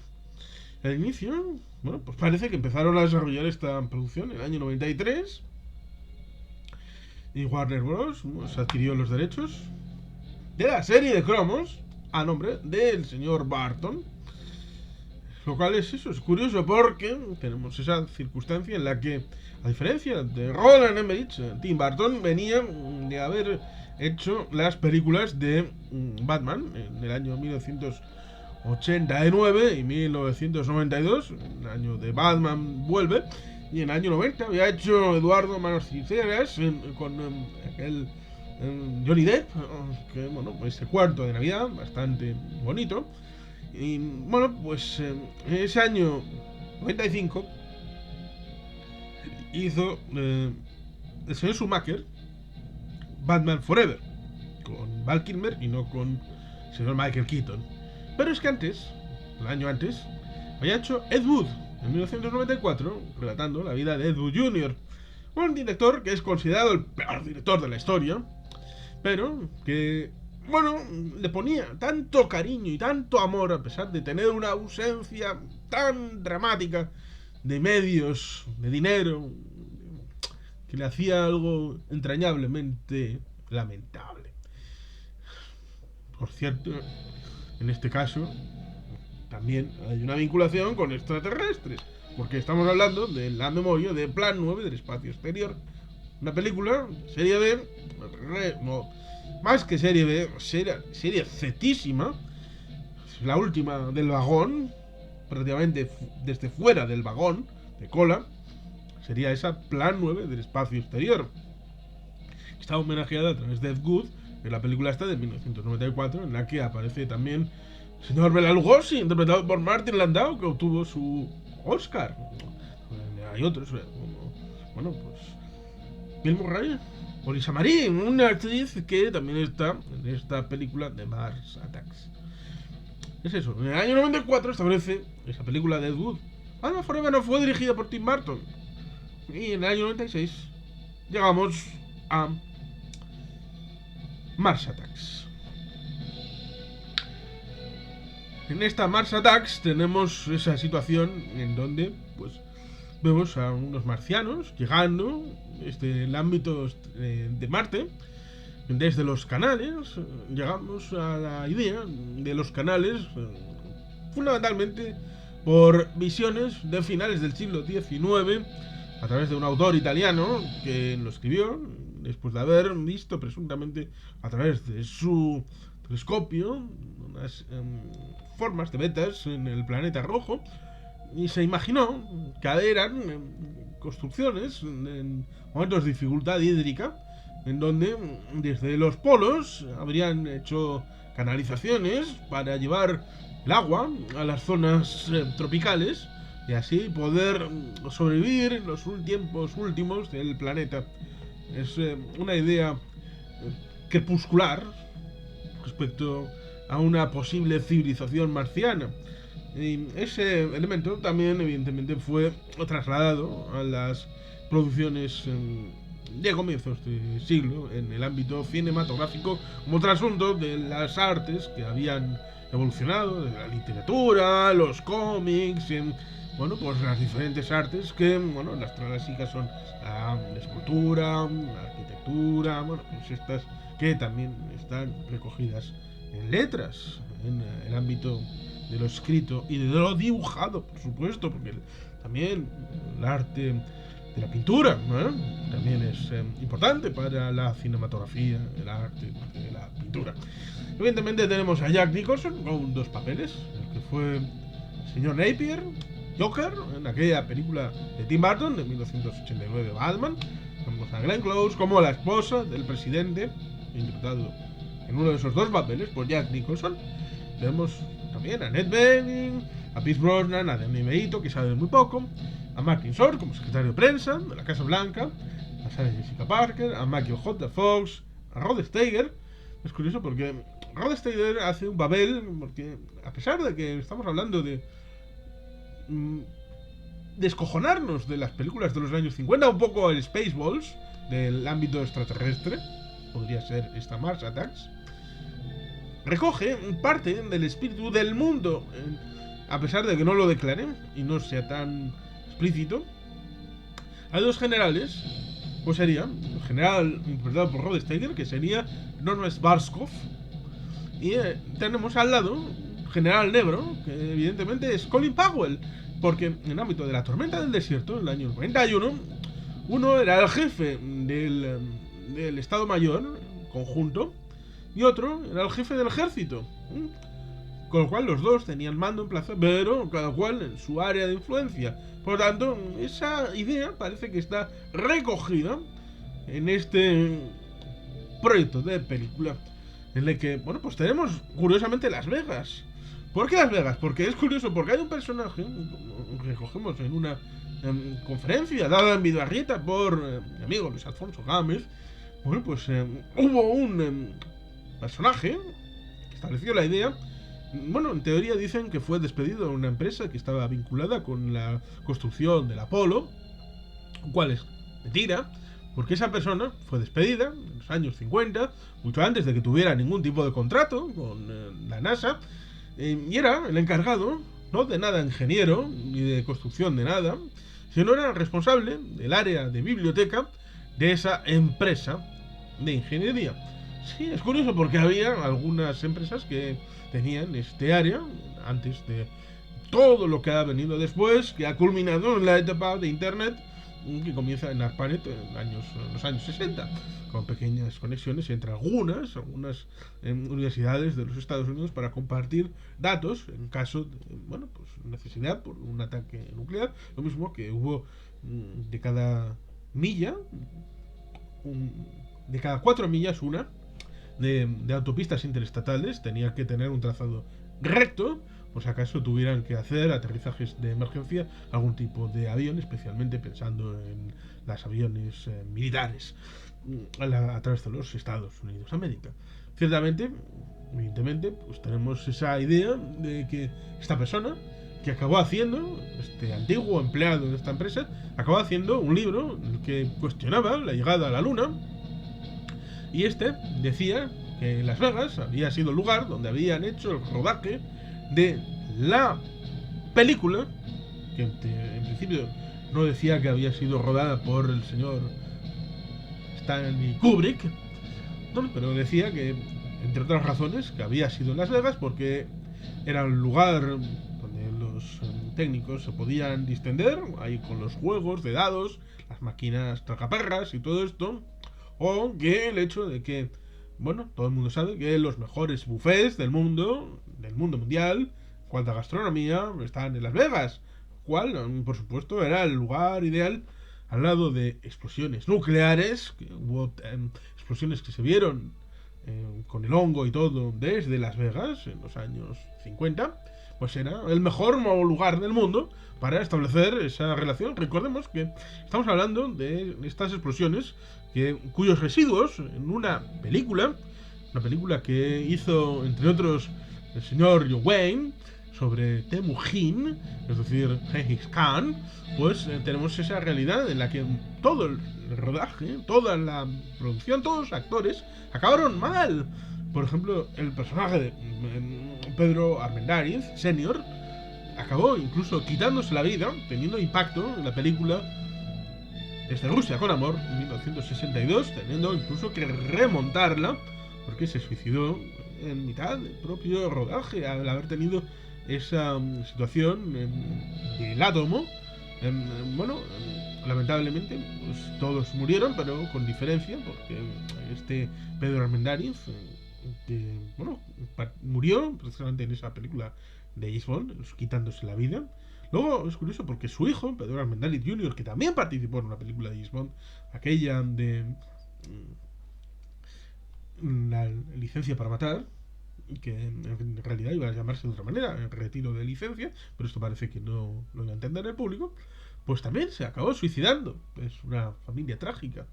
Al inicio, bueno, pues parece que empezaron a desarrollar esta producción en el año 93 y Warner Bros. Pues adquirió los derechos de la serie de cromos a nombre del señor Burton. Lo cual es curioso porque tenemos esa circunstancia en la que, a diferencia de Roland Emmerich, Tim Burton venía de haber hecho las películas de Batman en el año 1989 y 1992, el año de Batman vuelve, y en el año 90 había hecho Eduardo Manos Sinceras con aquel Johnny Depp, que bueno, ese cuarto de Navidad, bastante bonito. Y bueno, pues en ese año 95 hizo el señor Schumacher Batman Forever con Val Kilmer y no con el señor Michael Keaton. Pero es que antes, el año antes, había hecho Ed Wood en 1994, relatando la vida de Ed Wood Jr., un director que es considerado el peor director de la historia, pero que, bueno, le ponía tanto cariño y tanto amor a pesar de tener una ausencia tan dramática de medios, de dinero, que le hacía algo entrañablemente lamentable. Por cierto, en este caso también hay una vinculación con extraterrestres, porque estamos hablando de la memoria de Plan 9 del espacio exterior, una película, serie B, no, más que serie B, serie zetísima, la última del vagón, prácticamente desde fuera del vagón, de cola, sería esa Plan 9 del espacio exterior. Está homenajeada a través de Ed Wood en la película esta de 1994, en la que aparece también el señor Bela Lugosi, interpretado por Martin Landau, que obtuvo su Oscar. Hay otros, como, bueno, pues Bill Murray, o Lisa Marie, una actriz que también está en esta película de Mars Attacks. Es eso, en el año 94 establece esa película de Ed Wood. Batman Forever no fue dirigida por Tim Burton. Y en el año 96 llegamos a Mars Attacks. En esta Mars Attacks tenemos esa situación en donde pues vemos a unos marcianos llegando desde el ámbito de Marte, desde los canales. Llegamos a la idea de los canales fundamentalmente por visiones de finales del siglo XIX a través de un autor italiano que lo escribió después de haber visto presuntamente a través de su telescopio unas formas de vetas en el planeta rojo, y se imaginó que eran construcciones en momentos de dificultad hídrica en donde desde los polos habrían hecho canalizaciones para llevar el agua a las zonas tropicales y así poder sobrevivir en los tiempos últimos del planeta. Es una idea crepuscular respecto a una posible civilización marciana. Y ese elemento también evidentemente fue trasladado a las producciones de comienzos de siglo en el ámbito cinematográfico como trasunto de las artes que habían evolucionado, de la literatura, los cómics, bueno, pues las diferentes artes que, bueno, las clásicas son la escultura, la arquitectura, bueno, pues estas que también están recogidas en letras, en el ámbito de lo escrito y de lo dibujado, por supuesto, porque también el arte de la pintura, también es importante para la cinematografía, el arte de la pintura. Evidentemente tenemos a Jack Nicholson con dos papeles, el que fue el señor Napier, Joker, en aquella película de Tim Burton de 1989 Batman. Tenemos a Glenn Close como la esposa del presidente, interpretado en uno de esos dos papeles por Jack Nicholson. Tenemos también a Annette Bening, a Pierce Brosnan, a Danny DeVito, que sabe muy poco, a Martin Short como secretario de prensa de la Casa Blanca, a Sarah Jessica Parker, a Michael J. Fox, a Rod Steiger. Es curioso porque Rod Steiger hace un papel, porque a pesar de que estamos hablando de descojonarnos de las películas de los años 50, un poco el Spaceballs del ámbito extraterrestre, podría ser esta Mars Attacks, recoge parte del espíritu del mundo, a pesar de que no lo declare y no sea tan explícito. Hay dos generales, pues sería el general interpretado por Rod Steiger, que sería Norman Schwarzkopf, Y tenemos al lado General Negro, que evidentemente es Colin Powell, porque en el ámbito de la tormenta del desierto, en el año 91, uno era el jefe del Estado Mayor conjunto y otro era el jefe del ejército. Con lo cual los dos tenían mando en plaza, pero cada cual en su área de influencia. Por lo tanto, esa idea parece que está recogida en este proyecto de película en el que, bueno, pues tenemos curiosamente Las Vegas. ¿Por qué Las Vegas? Porque es curioso, porque hay un personaje que cogemos en una conferencia dada en Vidaurrieta por mi amigo Luis Alfonso Gámez. Bueno, pues hubo un personaje que estableció la idea. Bueno, en teoría dicen que fue despedido de una empresa que estaba vinculada con la construcción del Apolo, cual es mentira, porque esa persona fue despedida en los años 50, mucho antes de que tuviera ningún tipo de contrato con la NASA, y era el encargado, no de nada ingeniero, ni de construcción de nada, sino era el responsable del área de biblioteca de esa empresa de ingeniería. Sí, es curioso porque había algunas empresas que tenían este área antes de todo lo que ha venido después, que ha culminado en la etapa de Internet que comienza en ARPANET en los años 60, con pequeñas conexiones entre algunas universidades de los Estados Unidos para compartir datos en caso de, bueno, pues necesidad por un ataque nuclear. Lo mismo que hubo de cada milla, de cada 4 millas una de autopistas interestatales tenía que tener un trazado recto, por si acaso tuvieran que hacer aterrizajes de emergencia algún tipo de avión, especialmente pensando en los aviones militares a través de los Estados Unidos de América. Ciertamente, evidentemente, pues tenemos esa idea de que esta persona que acabó haciendo, este antiguo empleado de esta empresa, acabó haciendo un libro en el que cuestionaba la llegada a la Luna. Y este decía que Las Vegas había sido el lugar donde habían hecho el rodaje de la película, que en principio no decía que había sido rodada por el señor Stanley Kubrick, no, pero decía que, entre otras razones, que había sido en Las Vegas porque era el lugar donde los técnicos se podían distender, ahí con los juegos de dados, las máquinas tragaperras y todo esto. O que el hecho de que, bueno, todo el mundo sabe que los mejores buffets del mundo mundial, en cuanto a gastronomía, están en Las Vegas. Cual, por supuesto, era el lugar ideal al lado de explosiones nucleares, que hubo explosiones que se vieron con el hongo y todo desde Las Vegas en los años 50, pues era el mejor lugar del mundo para establecer esa relación. Recordemos que estamos hablando de estas explosiones cuyos residuos en una película que hizo, entre otros, el señor John Wayne sobre Temujin, es decir, Gengis Khan, pues tenemos esa realidad en la que todo el rodaje, toda la producción, todos los actores acabaron mal. Por ejemplo, el personaje de Pedro Armendáriz, Senior, acabó incluso quitándose la vida, teniendo impacto en la película Desde Rusia con Amor, en 1962, teniendo incluso que remontarla, porque se suicidó en mitad del propio rodaje, al haber tenido esa situación del átomo. Bueno, lamentablemente pues, todos murieron, pero con diferencia, porque este Pedro Armendáriz, que bueno, murió precisamente en esa película de James Bond, quitándose la vida. Luego es curioso porque su hijo, Pedro Armendáriz Jr., que también participó en una película de James Bond, aquella de la licencia para matar, que en realidad iba a llamarse de otra manera, el retiro de licencia, pero esto parece que no lo iba a entender el público, pues también se acabó suicidando. Es una familia trágica.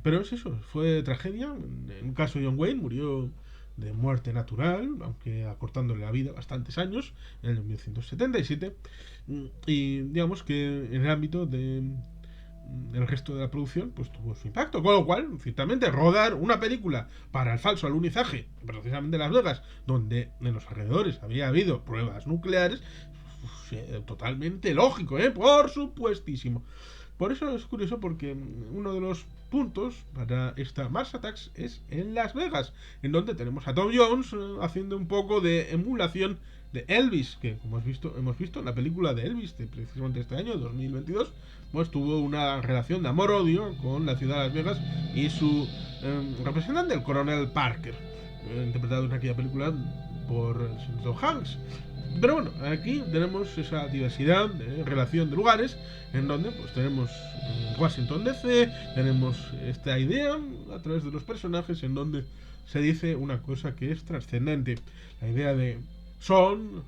Pero es eso, fue tragedia. En un caso, John Wayne murió de muerte natural, aunque acortándole la vida bastantes años, en el 1977. Y digamos que en el ámbito de el resto de la producción pues tuvo su impacto, con lo cual ciertamente rodar una película para el falso alunizaje precisamente en Las Vegas, donde en los alrededores había habido pruebas nucleares, totalmente lógico, por supuestísimo. Por eso es curioso, porque uno de los puntos para esta Mars Attacks es en Las Vegas, en donde tenemos a Tom Jones haciendo un poco de emulación de Elvis, que como hemos visto en la película de Elvis de precisamente este año, 2022, pues tuvo una relación de amor-odio con la ciudad de Las Vegas y su representante, el coronel Parker, interpretado en aquella película por Tom Hanks. Pero bueno, aquí tenemos esa diversidad de relación de lugares, en donde pues tenemos Washington DC, tenemos esta idea a través de los personajes, en donde se dice una cosa que es trascendente, la idea de son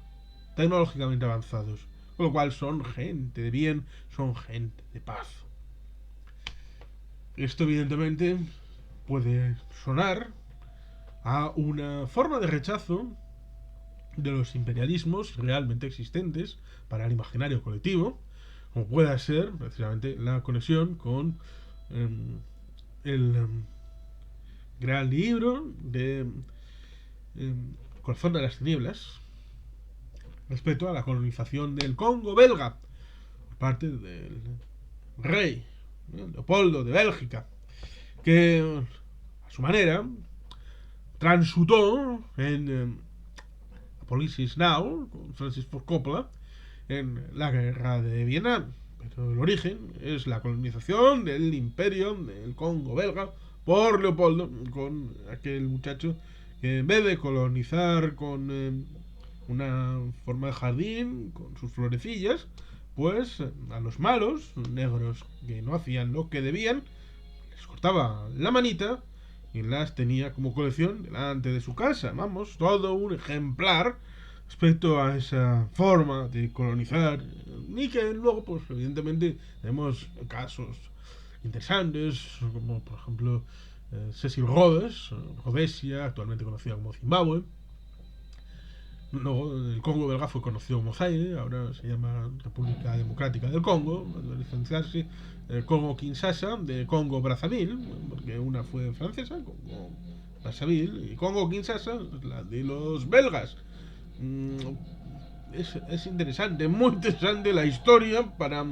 tecnológicamente avanzados, con lo cual son gente de bien, son gente de paz. Esto evidentemente puede sonar a una forma de rechazo de los imperialismos realmente existentes para el imaginario colectivo, como pueda ser precisamente la conexión con el gran libro de Corazón de las Tinieblas respecto a la colonización del Congo belga por parte del rey Leopoldo de Bélgica, que a su manera transutó en Police is Now, con Francis Ford Coppola, en la guerra de Vietnam. Pero el origen es la colonización del imperio del Congo belga por Leopoldo, con aquel muchacho que en vez de colonizar con una forma de jardín, con sus florecillas, pues a los malos, negros que no hacían lo que debían, les cortaba la manita y las tenía como colección delante de su casa. Vamos, todo un ejemplar respecto a esa forma de colonizar, y que luego pues evidentemente tenemos casos interesantes como por ejemplo Cecil Rhodes, Rhodesia, actualmente conocida como Zimbabue. Luego el Congo belga fue conocido como Zaire, ahora se llama República Democrática del Congo, al licenciarse el Congo Kinshasa de Congo Brazzaville, porque una fue francesa, Congo Brazzaville, y Congo Kinshasa, la de los belgas. Es interesante, muy interesante la historia para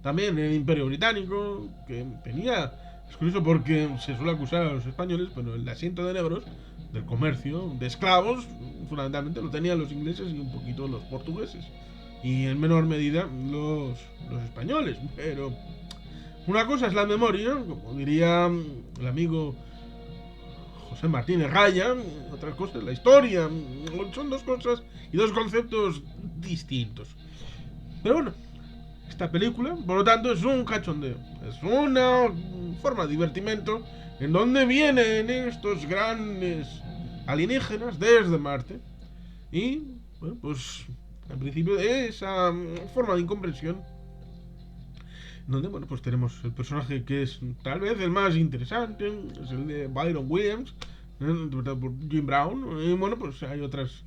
también el Imperio Británico, que tenía, es curioso porque se suele acusar a los españoles, pero el asiento de negros del comercio de esclavos fundamentalmente lo tenían los ingleses y un poquito los portugueses, y en menor medida los españoles. Pero una cosa es la memoria, como diría el amigo José Martínez Raya, otra cosa es la historia. Son dos cosas y dos conceptos distintos. Pero bueno, esta película, por lo tanto, es un cachondeo, es una forma de divertimento en donde vienen estos grandes alienígenas desde Marte y, bueno, pues en principio esa forma de incomprensión, donde, bueno, pues tenemos el personaje que es tal vez el más interesante, es el de Byron Williams, interpretado por Jim Brown, y bueno, pues hay otras,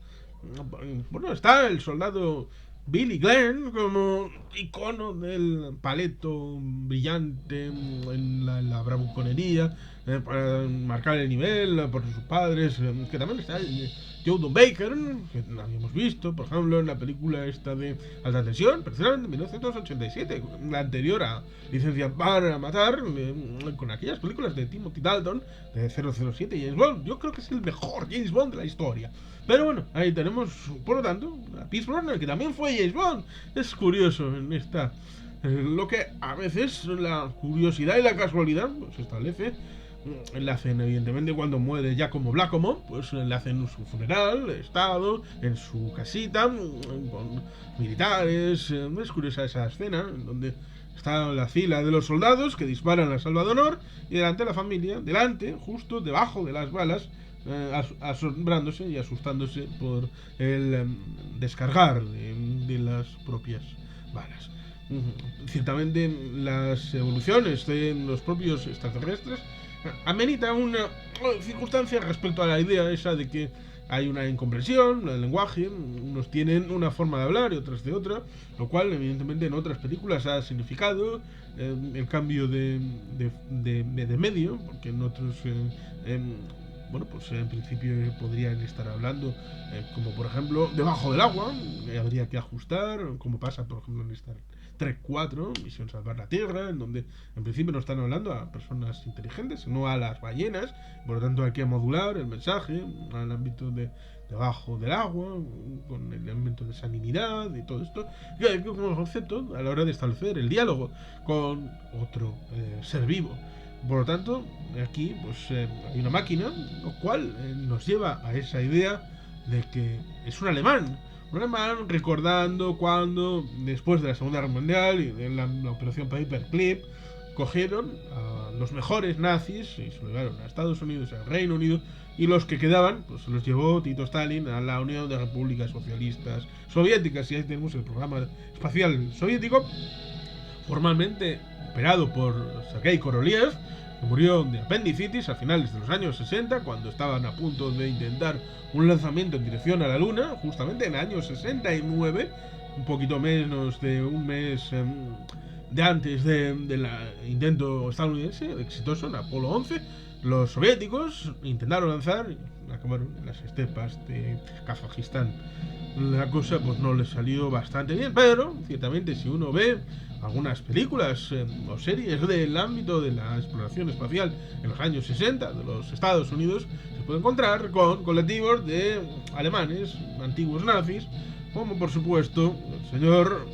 bueno, está el soldado Billy Glenn como icono del paleto brillante en la bravuconería, para marcar el nivel por sus padres, que también está el Joe Don Baker, que habíamos visto, por ejemplo, en la película esta de Alta Tensión, precisamente en 1987, la anterior a Licencia para Matar, con aquellas películas de Timothy Dalton, de 007 y James Bond. Yo creo que es el mejor James Bond de la historia. Pero bueno, ahí tenemos, por lo tanto, a Pierce Brosnan, que también fue James Bond. Es curioso en esta, lo que a veces la curiosidad y la casualidad pues establece. Le hacen, evidentemente, cuando muere Giacomo Giacomo, pues le hacen su funeral de estado en su casita con militares. Es curiosa esa escena en donde está la fila de los soldados que disparan a Salva d'Honor y delante la familia, delante, justo debajo de las balas, asombrándose y asustándose por el descargar de las propias balas. Ciertamente las evoluciones de los propios extraterrestres amerita una circunstancia respecto a la idea esa de que hay una incomprensión del lenguaje, unos tienen una forma de hablar y otras de otra, lo cual evidentemente en otras películas ha significado el cambio de medio, porque en otros bueno, pues en principio podrían estar hablando, como por ejemplo, debajo del agua, habría que ajustar, como pasa por ejemplo en Star Trek 4, Misión Salvar la Tierra, en donde en principio no están hablando a personas inteligentes, sino a las ballenas, por lo tanto hay que modular el mensaje al ámbito de debajo del agua, con el elemento de salinidad y todo esto, y como concepto a la hora de establecer el diálogo con otro ser vivo. Por lo tanto, aquí pues hay una máquina, lo cual nos lleva a esa idea de que es un alemán recordando cuando, después de la Segunda Guerra Mundial y de la Operación Paperclip, cogieron a los mejores nazis y se los llevaron a Estados Unidos, al Reino Unido, y los que quedaban, pues se los llevó Tito Stalin a la Unión de Repúblicas Socialistas Soviéticas, y ahí tenemos el programa espacial soviético, formalmente operado por Sergei Korolev, que murió de apendicitis a finales de los años 60, cuando estaban a punto de intentar un lanzamiento en dirección a la Luna, justamente en el año 69, un poquito menos de un mes de antes del intento estadounidense exitoso en Apolo 11. Los soviéticos intentaron lanzar, acabaron en las estepas de Kazajistán. La cosa pues no les salió bastante bien, pero ciertamente si uno ve algunas películas o series del ámbito de la exploración espacial en los años 60 de los Estados Unidos, se puede encontrar con colectivos de alemanes, antiguos nazis, como por supuesto el señor...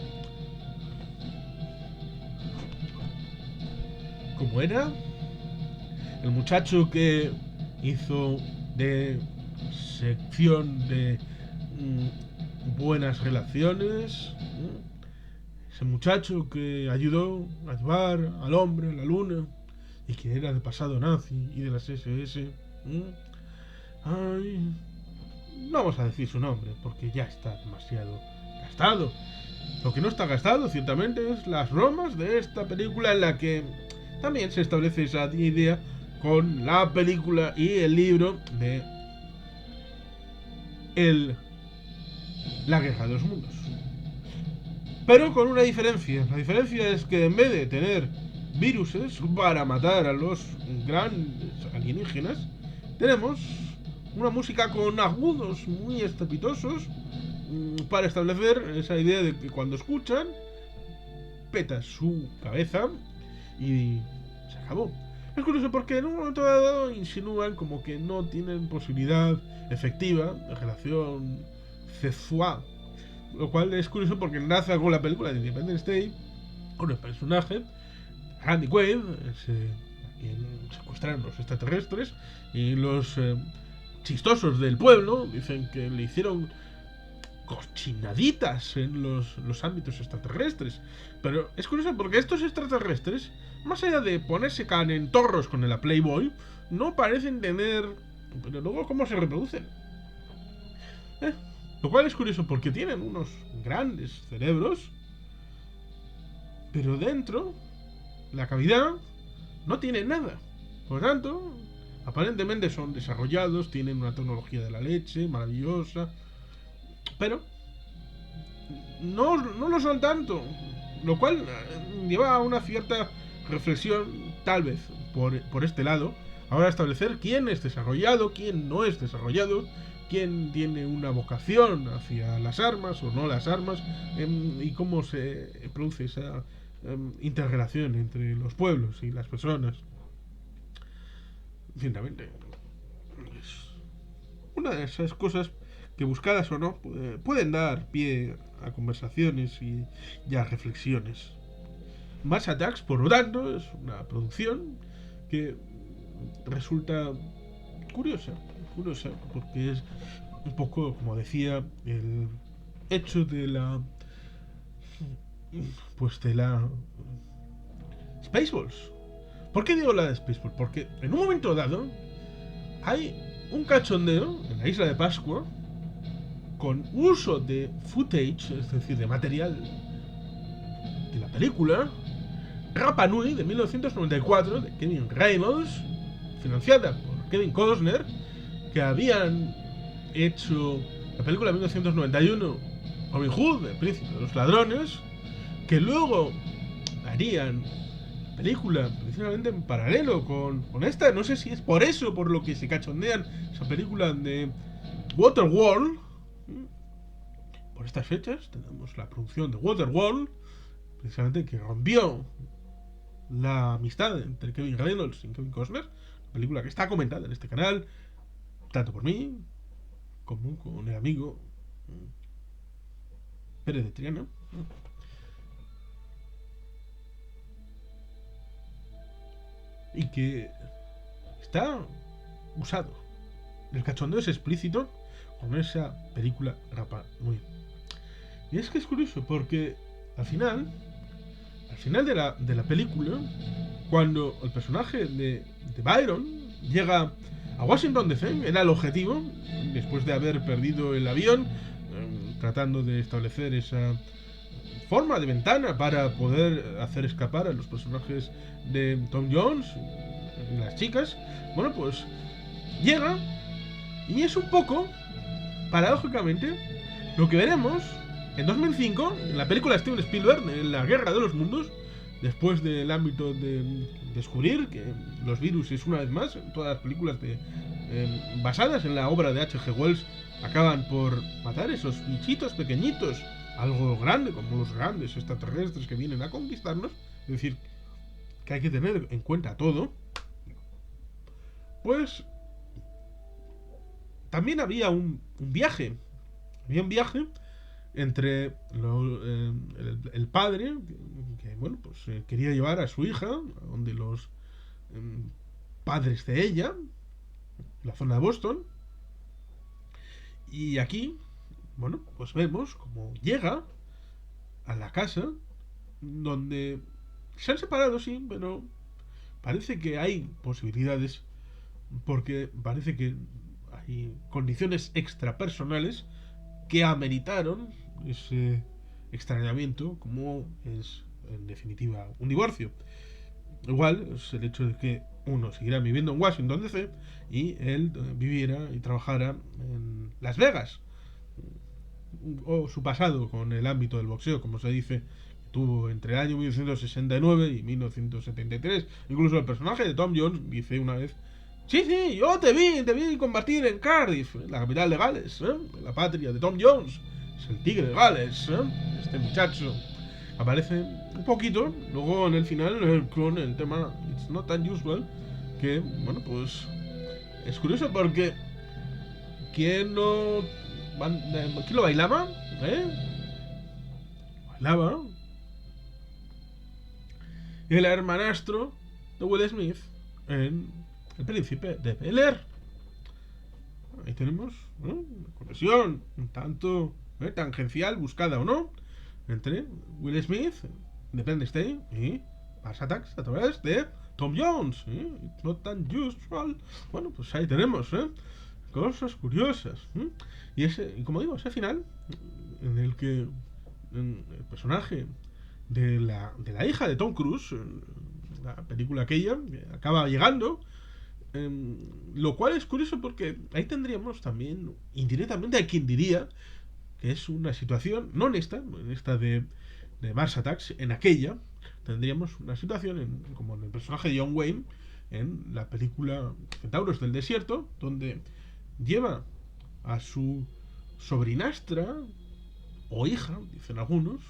¿Cómo era? El muchacho que hizo de sección de buenas relaciones, ese muchacho que ayudó a llevar al hombre a la luna y que era de pasado nazi y de las SS. Ay, no vamos a decir su nombre porque ya está demasiado gastado. Lo que no está gastado ciertamente es las bromas de esta película, en la que también se establece esa idea con la película y el libro de La Guerra de los Mundos. Pero con una diferencia. La diferencia es que en vez de tener viruses para matar a los grandes alienígenas, tenemos una música con agudos muy estrepitosos para establecer esa idea de que cuando escuchan, peta su cabeza y se acabó. Es curioso porque en un momento dado insinúan como que no tienen posibilidad efectiva de relación sexual, lo cual es curioso porque enlaza con la película de Independence Day, con el personaje Randy Quaid, a quien secuestraron los extraterrestres, y los chistosos del pueblo dicen que le hicieron cochinaditas en los ámbitos extraterrestres. Pero es curioso porque estos extraterrestres, más allá de ponerse canentorros con el Playboy, no parecen tener... Pero luego, ¿cómo se reproducen? Lo cual es curioso porque tienen unos grandes cerebros, pero dentro, la cavidad, no tiene nada. Por lo tanto, aparentemente son desarrollados, tienen una tecnología de la leche maravillosa, pero no lo son tanto. Lo cual lleva a una cierta reflexión, tal vez, por este lado, ahora establecer quién es desarrollado, quién no es desarrollado, quién tiene una vocación hacia las armas o no las armas, y cómo se produce esa interrelación entre los pueblos y las personas. Ciertamente, es una de esas cosas que, buscadas o no, pueden dar pie a conversaciones y a reflexiones. Mars Attacks, por lo tanto, es una producción que resulta curiosa, porque es un poco, como decía, el hecho de la Spaceballs. ¿Por qué digo la de Spaceballs? Porque en un momento dado hay un cachondeo en la isla de Pascua con uso de footage, es decir, de material de la película Rapa Nui de 1994 de Kevin Reynolds, financiada por Kevin Costner, que habían hecho la película de 1991 Robin Hood, el príncipe de los ladrones, que luego harían película precisamente en paralelo con esta. No sé si es por eso por lo que se cachondean esa película de Waterworld. Por estas fechas tenemos la producción de Waterworld, precisamente que rompió la amistad entre Kevin Reynolds y Kevin Costner. Una película que está comentada en este canal, tanto por mí como con el amigo Pérez de Triana. Y que está usado. El cachondeo es explícito con esa película Rapa Nui. Y es que es curioso porque al final de la película, cuando el personaje de Byron llega a Washington DC, era el objetivo, después de haber perdido el avión, tratando de establecer esa forma de ventana para poder hacer escapar a los personajes de Tom Jones y las chicas. Bueno, pues llega y es un poco, paradójicamente, lo que veremos en 2005 en la película de Steven Spielberg, en La Guerra de los Mundos, después del ámbito de descubrir que los virus, es una vez más, en todas las películas basadas en la obra de H.G. Wells, acaban por matar esos bichitos pequeñitos, algo grande, como los grandes extraterrestres que vienen a conquistarnos. Es decir, que hay que tener en cuenta todo. Pues también había un viaje. Había un viaje entre el padre, que bueno, pues quería llevar a su hija a donde los padres de ella, en la zona de Boston. Y aquí, bueno, pues vemos como llega a la casa donde se han separado, sí, pero parece que hay posibilidades, porque parece que hay condiciones extrapersonales que ameritaron ese extrañamiento, como es en definitiva un divorcio. Igual es el hecho de que uno siguiera viviendo en Washington DC y él viviera y trabajara en Las Vegas, o su pasado con el ámbito del boxeo, como se dice, tuvo entre el año 1969 y 1973. Incluso el personaje de Tom Jones dice una vez: sí, yo te vi combatir en Cardiff, la capital de Gales, la patria de Tom Jones. Es el tigre de Gales, este muchacho. Aparece un poquito, luego en el final, con el tema It's Not Unusual, que, bueno, pues es curioso porque ¿quién lo bailaba? Bailaba el hermanastro de Will Smith en El Príncipe de Bel-Air. Ahí tenemos una conexión un tanto tangencial, buscada o no, entre Will Smith, Independence Day, y Mars Attacks a través de Tom Jones. It's not unusual. Bueno, pues ahí tenemos cosas curiosas. Y como digo, ese final en el que el personaje de la hija de Tom Cruise, la película aquella, que acaba llegando, lo cual es curioso porque ahí tendríamos también indirectamente a quien diría que es una situación, no en esta de Mars Attacks, en aquella tendríamos una situación como en el personaje de John Wayne en la película Centauros del Desierto, donde lleva a su sobrinastra o hija, dicen algunos,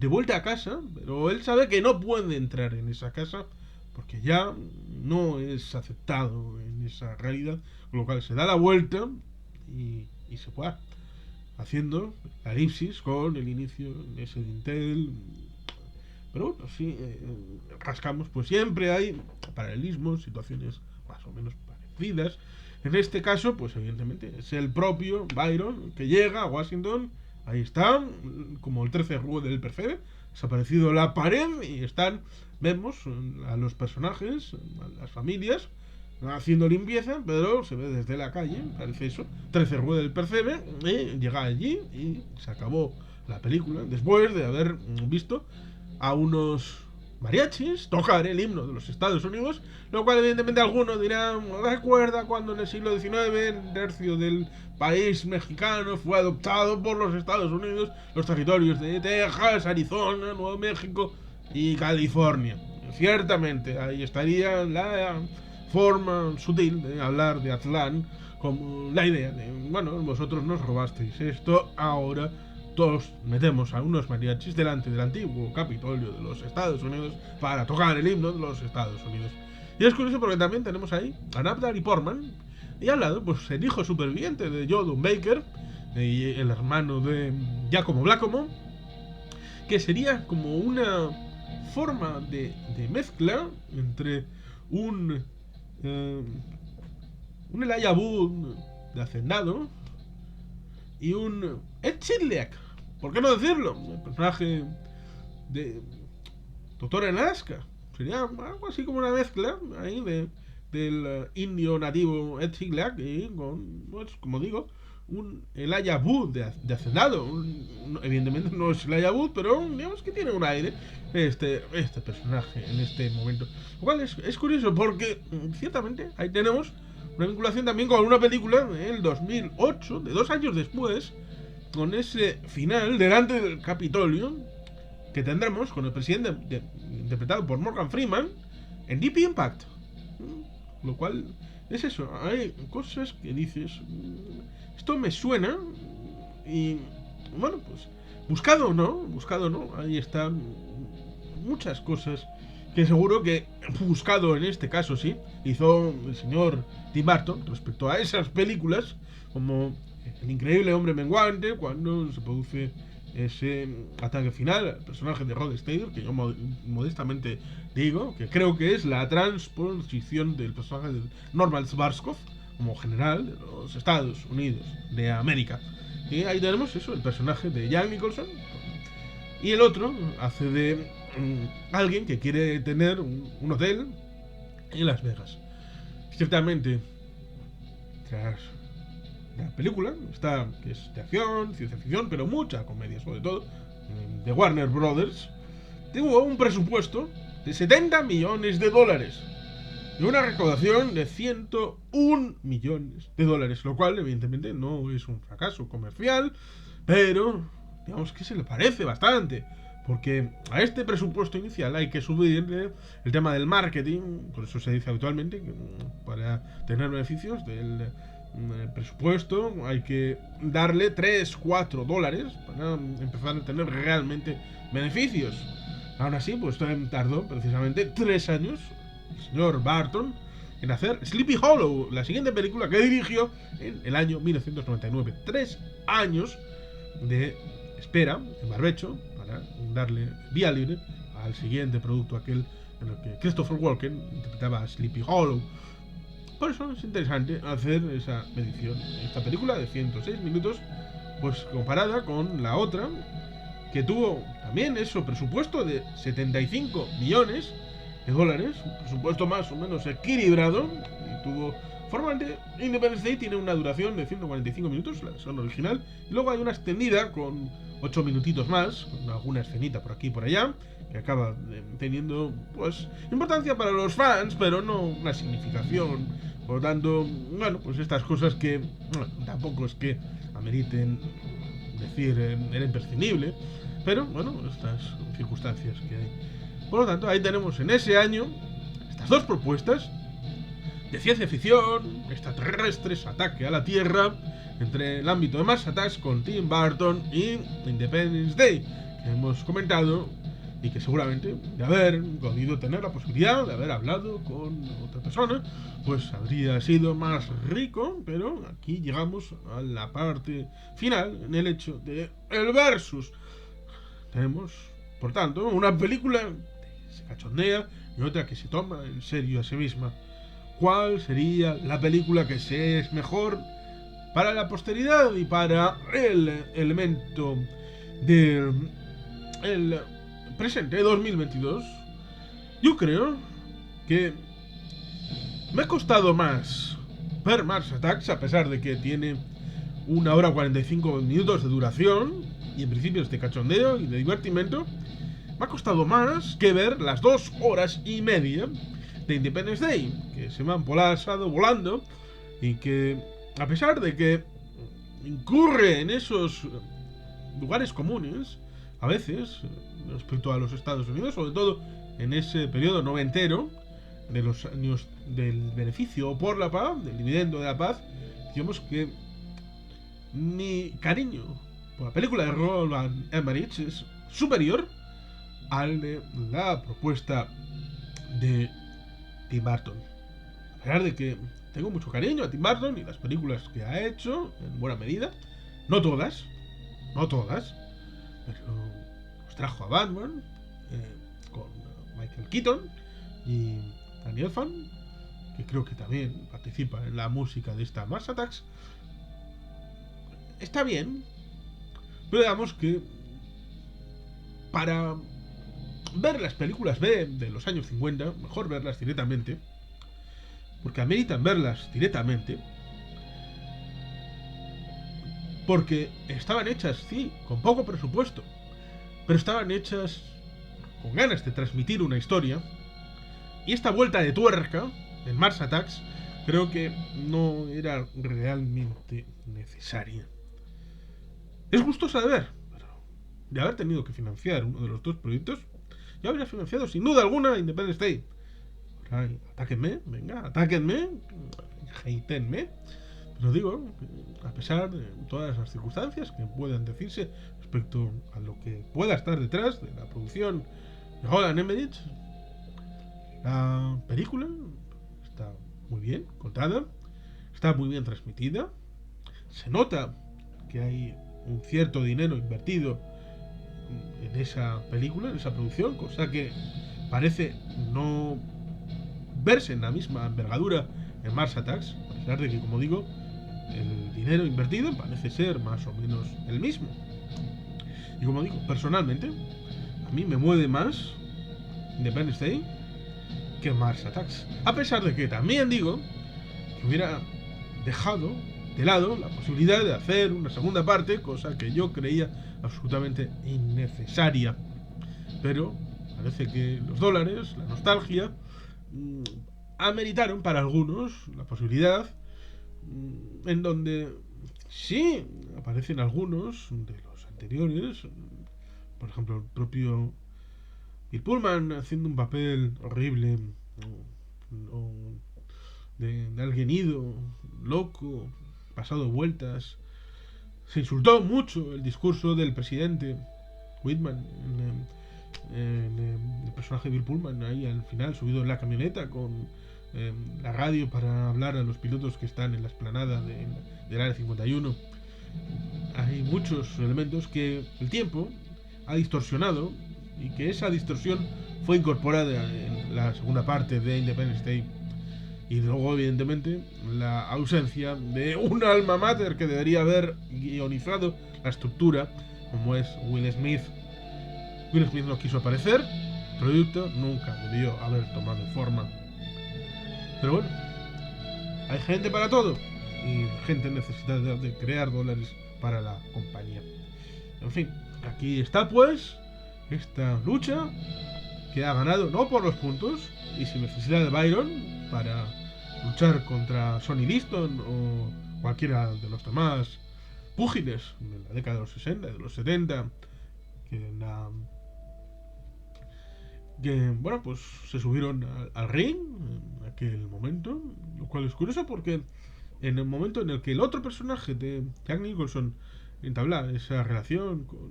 de vuelta a casa, pero él sabe que no puede entrar en esa casa porque ya no es aceptado en esa realidad, con lo cual se da la vuelta y se fue haciendo la elipsis con el inicio de ese dintel. Pero bueno, sí, rascamos, pues siempre hay paralelismos, situaciones más o menos parecidas. En este caso, pues evidentemente es el propio Byron que llega a Washington. Ahí está, como el 13 del percebe, desaparecido la pared, y vemos a los personajes, a las familias, haciendo limpieza, pero se ve desde la calle, parece eso, 13 del percebe, y llega allí y se acabó la película, después de haber visto a unos mariachis tocar el himno de los Estados Unidos, lo cual evidentemente algunos dirán: recuerda cuando en el siglo XIX el tercio del país mexicano fue adoptado por los Estados Unidos, los territorios de Texas, Arizona, Nuevo México y California. ciertamente ahí estaría la forma sutil de hablar de Aztlán, como la idea de, bueno, vosotros nos robasteis esto, ahora todos metemos a unos mariachis delante del antiguo Capitolio de los Estados Unidos para tocar el himno de los Estados Unidos. Y es curioso porque también tenemos ahí a Natalie Portman y al lado, pues el hijo superviviente de Jordan Baker y el hermano de Giacomo Giacomo, que sería como una forma de mezcla entre un Elijah Wood de Hacendado y un Ed Chidleak, ¿por qué no decirlo? El personaje de Doctor en Alaska. Sería algo así como una mezcla ahí del indio nativo Ed Chidleak y con, pues, como digo, un Elijah Wood de Hacendado. Evidentemente no es Elijah Wood, pero digamos que tiene un aire este personaje en este momento. Lo cual es curioso porque ciertamente ahí tenemos una vinculación también con una película del 2008, de 2 años después, con ese final delante del Capitolio que tendremos con el presidente interpretado por Morgan Freeman en Deep Impact. Lo cual es eso, hay cosas que dices, esto me suena y bueno, pues buscado o no, ahí están muchas cosas que seguro que buscado en este caso sí hizo el señor Tim Burton respecto a esas películas, como El increíble hombre menguante, cuando se produce ese ataque final al personaje de Rod Steiger, que yo modestamente digo que creo que es la transposición del personaje de Norman Schwarzkopf como general de los Estados Unidos de América. Y ahí tenemos eso, el personaje de Jack Nicholson, y el otro hace de alguien que quiere tener un hotel en Las Vegas. Ciertamente, tras la película está, que es de acción, ciencia ficción, pero mucha comedia sobre todo, de Warner Brothers, tuvo un presupuesto de $70 millones y una recaudación de $101 millones, lo cual evidentemente no es un fracaso comercial, pero digamos que se le parece bastante, porque a este presupuesto inicial hay que subir el tema del marketing. Por eso se dice habitualmente que para tener beneficios del presupuesto hay que darle $3-4 para empezar a tener realmente beneficios. Aún así, pues tardó precisamente 3 años el señor Burton en hacer Sleepy Hollow, la siguiente película que dirigió en el año 1999. 3 años de espera en barbecho para darle vía libre al siguiente producto, aquel en el que Christopher Walken interpretaba a Sleepy Hollow. Por eso es interesante hacer esa medición. Esta película de 106 minutos, pues comparada con la otra, que tuvo también eso, presupuesto de $75 millones, un presupuesto más o menos equilibrado, y tuvo formalmente Independence Day tiene una duración de 145 minutos, la versión original, y luego hay una extendida con 8 minutitos más, con alguna escenita por aquí y por allá, que acaba teniendo pues importancia para los fans, pero no una significación. Por lo tanto, bueno, pues estas cosas que bueno, tampoco es que ameriten decir era imprescindible, pero bueno, estas circunstancias que hay. Por lo tanto, ahí tenemos en ese año estas dos propuestas de ciencia ficción, extraterrestres, ataque a la Tierra, entre el ámbito de Mars Attacks con Tim Burton y Independence Day, que hemos comentado y que seguramente de haber podido tener la posibilidad de haber hablado con otra persona, pues habría sido más rico, pero aquí llegamos a la parte final en el hecho de el versus. Tenemos, por tanto, una película que se cachondea y otra que se toma en serio a sí misma. ¿Cuál sería la película que se es mejor para la posteridad y para el elemento del presente 2022? Yo creo que me ha costado más ver Mars Attacks, a pesar de que tiene 1 hora 45 minutos de duración y en principio es de cachondeo y de divertimento. Me ha costado más que ver las 2 horas y media de Independence Day, que se me han pasado volando y que, a pesar de que incurre en esos lugares comunes, a veces, respecto a los Estados Unidos, sobre todo en ese periodo noventero de los años del beneficio por la paz, del dividendo de la paz, digamos que mi cariño por la película de Roland Emmerich es superior al de la propuesta de Tim Burton. A pesar de que tengo mucho cariño a Tim Burton y las películas que ha hecho, en buena medida, no todas, pero nos trajo a Batman con Michael Keaton y Danny Elfman, que creo que también participa en la música de esta Mars Attacks. Está bien, pero digamos que para ver las películas B de los años 50, mejor verlas directamente, porque ameritan verlas directamente, porque estaban hechas, sí, con poco presupuesto, pero estaban hechas con ganas de transmitir una historia, y esta vuelta de tuerca en Mars Attacks creo que no era realmente necesaria. Es gustosa de ver, pero de haber tenido que financiar uno de los dos proyectos, yo habría financiado sin duda alguna Independence Day. Atáquenme, venga, atáquenme, hatenme. Pero digo, a pesar de todas las circunstancias que puedan decirse respecto a lo que pueda estar detrás de la producción de Roland Emmerich, la película está muy bien contada, está muy bien transmitida, se nota que hay un cierto dinero invertido en esa película, en esa producción, cosa que parece no verse en la misma envergadura en Mars Attacks, a pesar de que, como digo, el dinero invertido parece ser más o menos el mismo. Y como digo, personalmente, a mí me mueve más Independence Day que Mars Attacks. A pesar de que también digo que hubiera dejado de lado la posibilidad de hacer una segunda parte, cosa que yo creía absolutamente innecesaria. Pero parece que los dólares, la nostalgia, ameritaron para algunos la posibilidad en donde sí aparecen algunos de los anteriores, por ejemplo el propio Bill Pullman haciendo un papel horrible, o de alguien ido, loco, pasado vueltas. Se insultó mucho el discurso del presidente Whitman en el personaje de Bill Pullman, ahí al final subido en la camioneta con la radio para hablar a los pilotos que están en la explanada del Área 51. Hay muchos elementos que el tiempo ha distorsionado y que esa distorsión fue incorporada en la segunda parte de Independence Day. Y luego, evidentemente, la ausencia de un alma mater que debería haber guionizado la estructura, como es Will Smith. Will Smith no quiso aparecer, el proyecto nunca debió haber tomado forma. Pero bueno, hay gente para todo y gente necesita de crear dólares para la compañía. En fin, aquí está pues esta lucha que ha ganado no por los puntos y sin necesidad de Byron para luchar contra Sonny Liston o cualquiera de los demás púgiles de la década de los 60, de los 70, que bueno, pues se subieron al ring en aquel momento, lo cual es curioso porque en el momento en el que el otro personaje de Jack Nicholson entabla esa relación con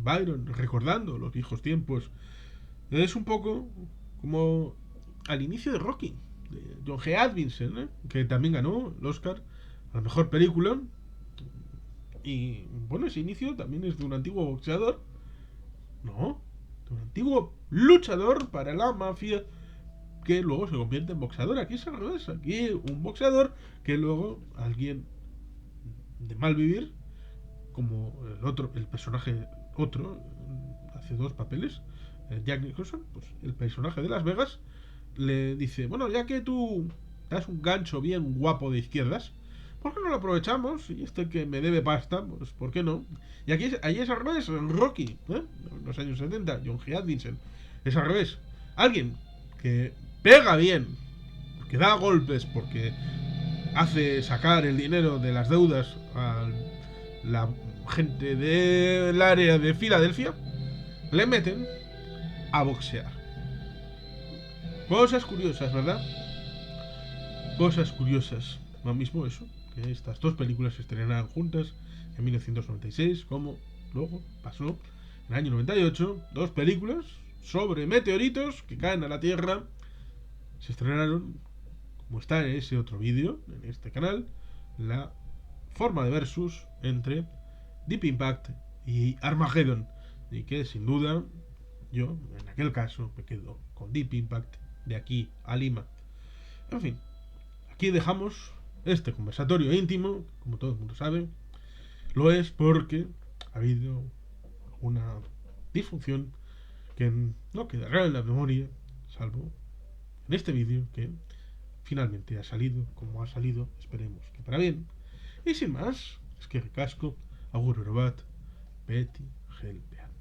Byron, recordando los viejos tiempos, es un poco como al inicio de Rocky, de John G. Adkins, que también ganó el Oscar a la mejor película. Y bueno, ese inicio también es de un antiguo boxeador, no, de un antiguo luchador para la mafia que luego se convierte en boxeador. Aquí es al revés, aquí un boxeador que luego alguien de mal vivir, como el personaje otro, hace dos papeles, Jack Nicholson, pues el personaje de Las Vegas le dice, bueno, ya que tú das un gancho bien guapo de izquierdas, ¿por qué no lo aprovechamos? Y este que me debe pasta, pues ¿por qué no? Y aquí ahí es al revés, en Rocky, en los años 70, John G. Adkins, es al revés. Alguien que pega bien, que da golpes porque hace sacar el dinero de las deudas a la gente del área de Filadelfia, le meten a boxear. Cosas curiosas, ¿verdad? Cosas curiosas. Lo mismo eso, que estas dos películas se estrenaran juntas en 1996, como luego pasó en el año 98. Dos películas sobre meteoritos que caen a la Tierra se estrenaron, como está en ese otro vídeo, en este canal, la forma de versus entre Deep Impact y Armageddon. Y que sin duda, yo en aquel caso me quedo con Deep Impact de aquí a Lima. En fin, aquí dejamos este conversatorio íntimo, como todo el mundo sabe. Lo es porque ha habido una disfunción que no quedará en la memoria, salvo en este vídeo que finalmente ha salido como ha salido, esperemos que para bien. Y sin más, es que recasco, agur bat, Betty, Helpean.